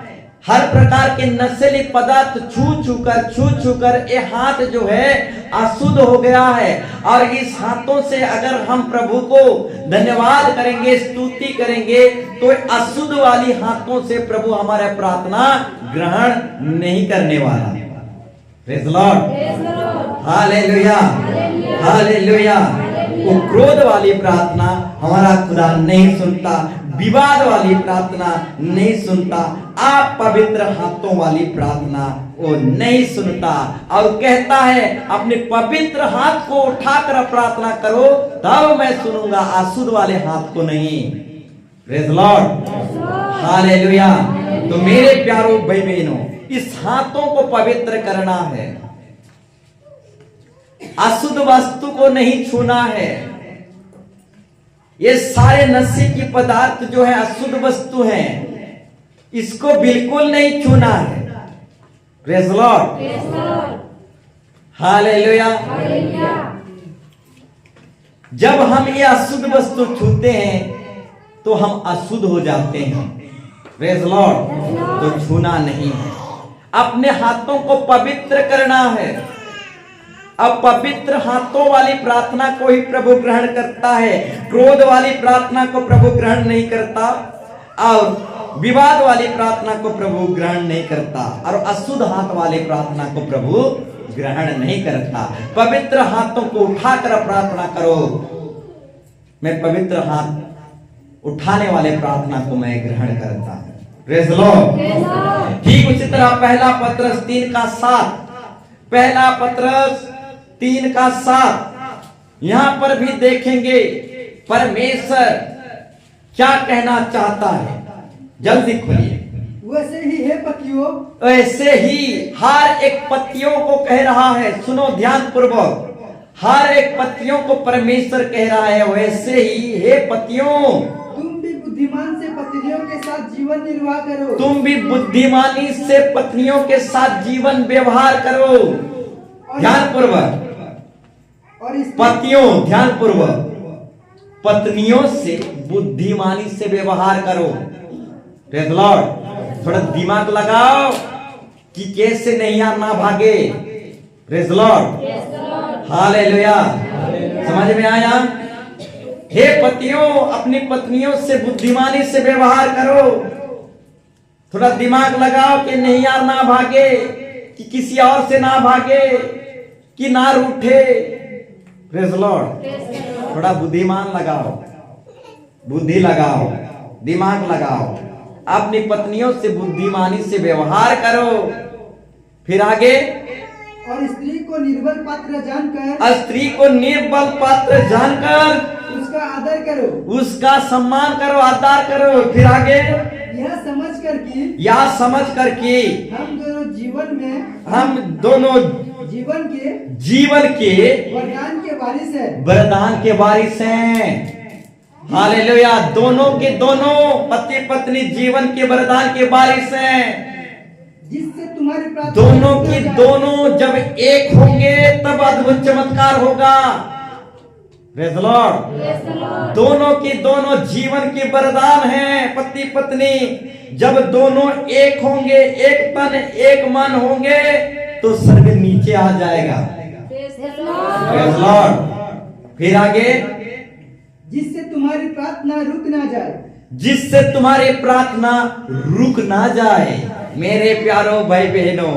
हर प्रकार के नशीले पदार्थ छू छू कर ये हाथ जो है अशुद्ध हो गया है। और इस हाथों से अगर हम प्रभु को धन्यवाद करेंगे, स्तुति करेंगे, तो अशुद्ध वाली हाथों से प्रभु हमारा प्रार्थना ग्रहण नहीं करने वाला। Praise Lord, hallelujah, hallelujah. वो क्रोध वाली प्रार्थना हमारा खुदा नहीं सुनता, विवाद वाली प्रार्थना नहीं सुनता, आप पवित्र हाथों वाली प्रार्थना वो नहीं सुनता। और कहता है अपने पवित्र हाथ को उठाकर प्रार्थना करो, तब मैं सुनूंगा, अशुद्ध वाले हाथ को नहीं। Praise Lord, hallelujah. तो मेरे प्यारों भाई बहनों, इस हाथों को पवित्र करना है, अशुद्ध वस्तु को नहीं छूना है। ये सारे नशे की पदार्थ जो है अशुद्ध वस्तु हैं, इसको बिल्कुल नहीं छूना है। Praise Lord, hallelujah. जब हम ये अशुद्ध वस्तु छूते हैं तो हम अशुद्ध हो जाते हैं। Praise Lord. तो छूना नहीं है। अपने हाथों को पवित्र करना है। अब पवित्र हाथों वाली प्रार्थना को ही प्रभु ग्रहण करता है, क्रोध वाली प्रार्थना को प्रभु ग्रहण नहीं करता, और विवाद वाली प्रार्थना को प्रभु ग्रहण नहीं करता, और अशुद्ध हाथ वाली प्रार्थना को प्रभु ग्रहण नहीं करता। पवित्र हाथों को उठाकर प्रार्थना करो। मैं पवित्र हाथ उठाने वाले प्रार्थना को मैं ग्रहण करता हूं। Praise the Lord. ठीक उसी तरह पहला पत्रस 3:7, पहला पत्रस 3:7, यहां पर भी देखेंगे परमेश्वर क्या कहना चाहता है। जल्दी खोलिए। वैसे ही है पतियों, ऐसे ही हर एक पतियों को कह रहा है, सुनो ध्यान पूर्वक, हर एक पतियों को परमेश्वर कह रहा है, वैसे ही हे पतियों तुम भी बुद्धिमान से पत्नियों के साथ जीवन निर्वाह करो। तुम भी बुद्धिमानी से पत्नियों के साथ जीवन व्यवहार करो। ध्यान पूर्वक और इस पतियों, ध्यान पूर्वक पत्नियों से बुद्धिमानी से व्यवहार करो। Praise the Lord. थोड़ा दिमाग लगाओ कि कैसे नैया ना भागे। Praise the lord. हालेलुया। समझ में आया? हे पतियों, अपनी पत्नियों से बुद्धिमानी से व्यवहार करो। थोड़ा दिमाग लगाओ कि नैया ना भागे, कि किसी और से ना भागे, कि ना रूठे। Praise the Lord. थोड़ा बुद्धिमान लगाओ, बुद्धि लगाओ, दिमाग लगाओ, अपनी पत्नियों से बुद्धिमानी से व्यवहार करो। फिर आगे, और स्त्री को निर्बल पात्र जानकर, स्त्री को निर्बल पात्र जानकर उसका आदर करो, उसका सम्मान करो, आदर करो। फिर आगे, यह समझ कर कि हम दोनों जीवन के वरदान के वारिस हैं। हालेलुया। दोनों के दोनों पति पत्नी जीवन के वरदान के वारिस हैं, जिससे तुम्हारी प्रार्थना दोनों की दोनों जब एक होंगे तब अद्भुत चमत्कार होगा। Praise the Lord. दोनों की दोनों जीवन के वरदान हैं। पति पत्नी जब दोनों एक होंगे, एक तन एक मन होंगे, तो स्वर्ग नीचे आ जाएगा। Praise the Lord. फिर आगे, जिससे तुम्हारी प्रार्थना रुक ना जाए, जिससे तुम्हारी प्रार्थना रुक ना जाए। मेरे प्यारो भाई बहनों,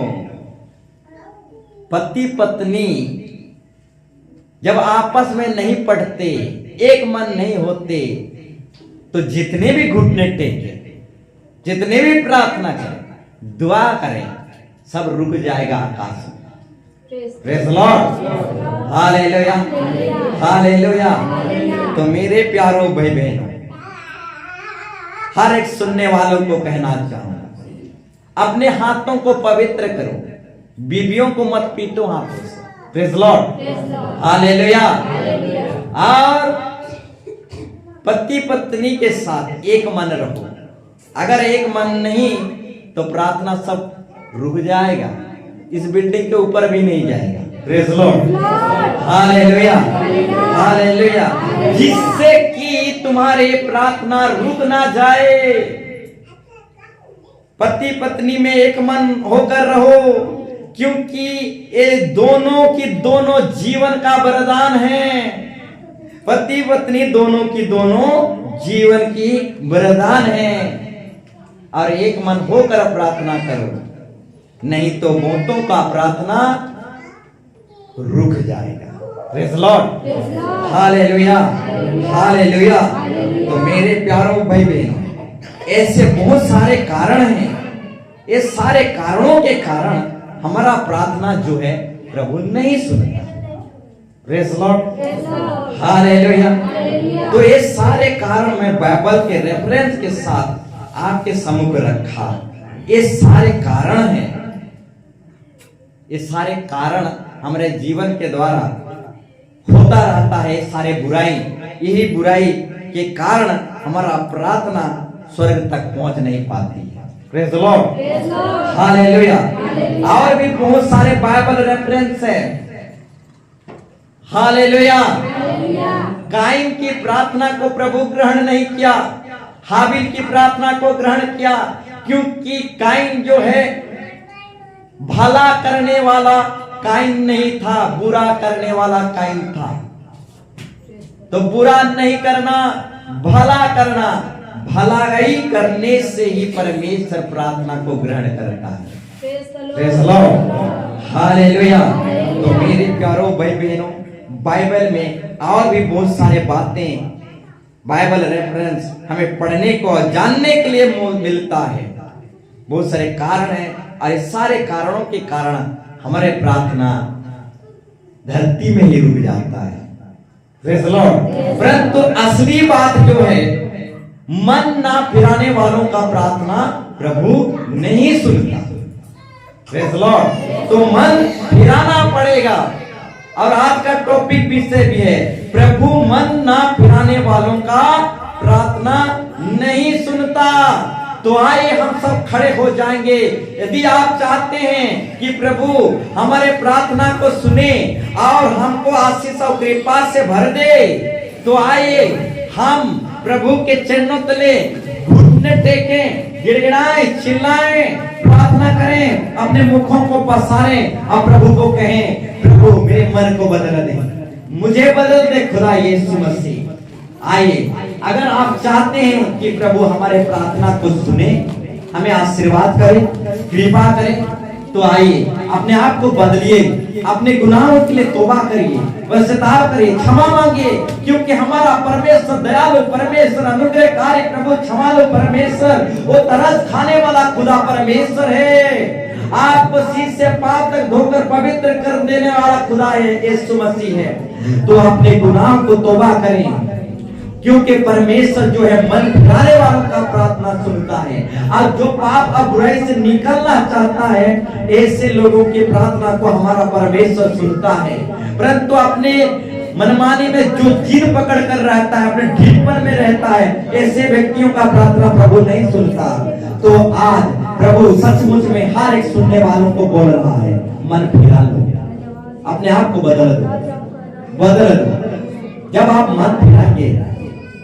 पति पत्नी जब आपस में नहीं पढ़ते, एक मन नहीं होते, तो जितने भी घुटने टेके, जितने भी प्रार्थना करें, दुआ करें, सब रुक जाएगा आकाश में। Praise the lord. Hallelujah, hallelujah. तो मेरे प्यारो भाई बहनों, हर एक सुनने वालों को कहना चाहूंगा, अपने हाथों को पवित्र करो, बीवियों को मत पीटो हाथों से। Praise the lord. हालेलुया। और पति पत्नी के साथ एक मन रहो। अगर एक मन नहीं तो प्रार्थना सब रुक जाएगा, इस बिल्डिंग के ऊपर भी नहीं जाएगा। Praise the lord. Hallelujah, hallelujah. जिससे कि तुम्हारी प्रार्थना रुक ना जाए। पति पत्नी में एक मन होकर रहो, क्योंकि ये दोनों की दोनों जीवन का वरदान है। पति पत्नी दोनों की दोनों जीवन की वरदान है। और एक मन होकर प्रार्थना करो, नहीं तो बहुतों का प्रार्थना रुक जाएगा। Praise the lord. Hallelujah, hallelujah. तो मेरे प्यारों भाई बहनों, ऐसे बहुत सारे कारण हैं। ये सारे कारणों के कारण हमारा प्रार्थना जो है प्रभु नहीं सुनता। Praise the lord. हालेलुया। तो ये सारे कारण मैं बाइबल के रेफरेंस के साथ आपके सम्मुख रखा। ये सारे कारण हैं, ये सारे कारण हमारे जीवन के द्वारा होता रहता है। सारे बुराई, यही बुराई के कारण हमारा प्रार्थना स्वर्ग तक पहुंच नहीं पाती है। Praise the lord. हालेलुया। और भी बहुत सारे बाइबल रेफरेंस है। हालेलुया। काइन की प्रार्थना को प्रभु ग्रहण नहीं किया, हाबिल की प्रार्थना को ग्रहण किया, क्योंकि काइन जो है भला करने वाला काइन नहीं था, बुरा करने वाला काइन था। तो बुरा नहीं करना, भला करना, भलाई करने से ही परमेश्वर प्रार्थना को ग्रहण करता है। Praise the lord, hallelujah. तो मेरे प्यारों भाई बहनों, बाइबल में और भी बहुत सारे बातें, बाइबल रेफरेंस हमें पढ़ने को जानने के लिए मिलता है। बहुत सारे कारण हैं और इस सारे कारणों के कारण हमारे प्रार्थना धरती में ही रुक जाता है। Praise the Lord. परंतु असली बात जो है, मन ना फिराने वालों का प्रार्थना प्रभु नहीं सुनता। Praise the Lord. तो मन फिराना पड़ेगा। और आज का टॉपिक विषय भी है, प्रभु मन ना फिराने वालों का प्रार्थना नहीं सुनता। तो आइए हम सब खड़े हो जाएंगे। यदि आप चाहते हैं कि प्रभु हमारे प्रार्थना को सुने और हमको आशीष और कृपा से भर दे, तो आइए हम प्रभु के चरणों तले घुटने टेकें, गिड़गिड़ाएं, चिल्लाएं, प्रार्थना करें, अपने मुखों को पसारें और प्रभु को कहें, प्रभु मेरे मन को बदल दे, मुझे बदल दे खुदा यीशु मसीह। आइए, अगर आप चाहते हैं कि प्रभु हमारे प्रार्थना को सुने, हमें आशीर्वाद करे, कृपा करे, तो आइए अपने आप को बदलिए, अपने गुनाहों के लिए तौबा करिए, पश्चाताप करिए, क्षमा मांगिए, क्योंकि हमारा परमेश्वर दयालु परमेश्वर, अनुग्रहकारी प्रभु, क्षमालु परमेश्वर, वो तरस खाने वाला खुदा परमेश्वर है। आपको शीश से पाप तक धोकर पवित्र कर देने वाला खुदा है, यीशु मसीह है। तो अपने गुनाह को तौबा करें, क्योंकि परमेश्वर जो है मन फिराने वालों का प्रार्थना सुनता है। और जो पाप और बुराई से निकलना चाहता है, ऐसे लोगों की प्रार्थना को हमारा परमेश्वर सुनता है। परंतु अपने मनमानी में जो जिद पकड़ कर रहता है, अपने ढीठपन में रहता है, ऐसे व्यक्तियों का प्रार्थना प्रभु नहीं सुनता। तो आज प्रभु सचमुच में हर एक सुनने वालों को बोल रहा है, मन फिरा लो, अपने आप को बदल दो, बदल दो। जब आप मन फिराएंगे,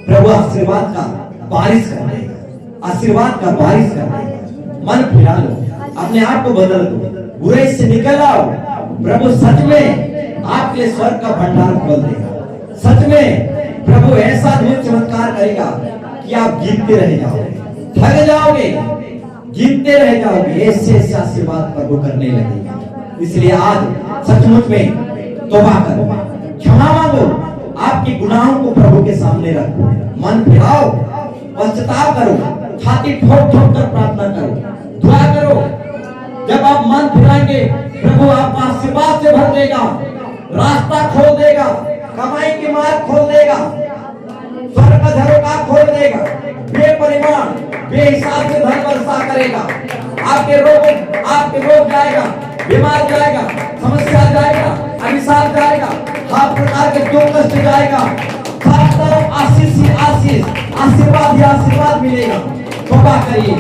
प्रभु आशीर्वाद का बारिश कर देगा, आशीर्वाद का बारिश कर देगा। मन फिरा लो, अपने आप को बदल दो, बुराई से निकल आओ। प्रभु सच में आपके लिए स्वर्ग का भंडार खोल देगा। सच में प्रभु ऐसा अद्भुत चमत्कार करेगा कि आप गिनते रह जाओगे, थक जाओगे, गिनते रह जाओगे। ऐसे आशीर्वाद प्रभु करने लगेगा। इसलिए आज सचमुच में तौबा करो, क्षमा मांगो, आपके गुनाहों को प्रभु के सामने रखो, मन फिराओ, पश्चाताप करो, छाती ठोक ठोक कर प्रार्थना करो, दुआ करो। जब आप मन फिराएंगे, प्रभु आपको आशीर्वाद से भर देगा, रास्ता खोल देगा, कमाई के मार्ग खोल देगा, स्वर्ग का झरोखा खोल देगा, बेपरिमाण बेहिसाब से धन वर्षा करेगा। आपके रोग जाएगा, बीमार जाएगा, समस्या जाएगा, अभिशाप जाएगा, हर प्रकार के दुख कष्ट जाएगा। सब तरफ आशीष ही आशीष, आशीर्वाद ही आशीर्वाद मिलेगा। तौबा करिए,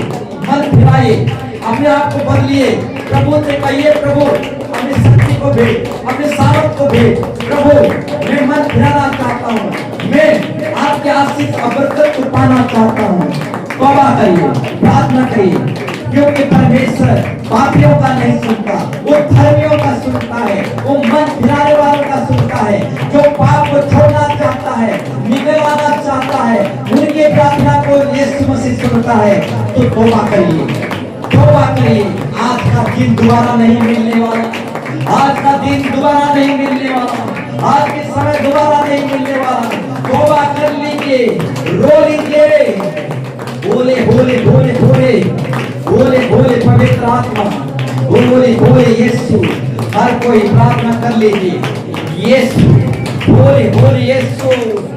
मन फिराइए, अपने आप को बदलिए, प्रभु से कहिए, प्रभु अपनी शक्ति को भेज, अपने सामर्थ को भेज। प्रभु मैं मन फिराना चाहता हूँ, मैं आपके आशीष और बरकत को पाना चाहता हूँ। तौबा करिए, प्रार्थना करिए, क्योंकि परमेश्वर पापियों का नहीं सुनता, वो धर्मियों का सुनता है, वो मन फिराने वालों का सुनता है। जो पाप को छोड़ना चाहता है, निकलवाना चाहता है, उनके प्रार्थना को यीशु मसीह सुनता है। तो तौबा करिए, तौबा करिए। आज का दिन दोबारा नहीं मिलने वाला, आज का दिन दोबारा नहीं मिलने वाला, आज के समय दोबारा नहीं मिलने वाला। तौबा कर लीजिए, रो लीजिए, बोले बोले बोले बोले बोले बोले पवित्र आत्मा, बोले बोले यीशु। हर कोई प्रार्थना कर लीजिए, यीशु बोले बोले यीशु।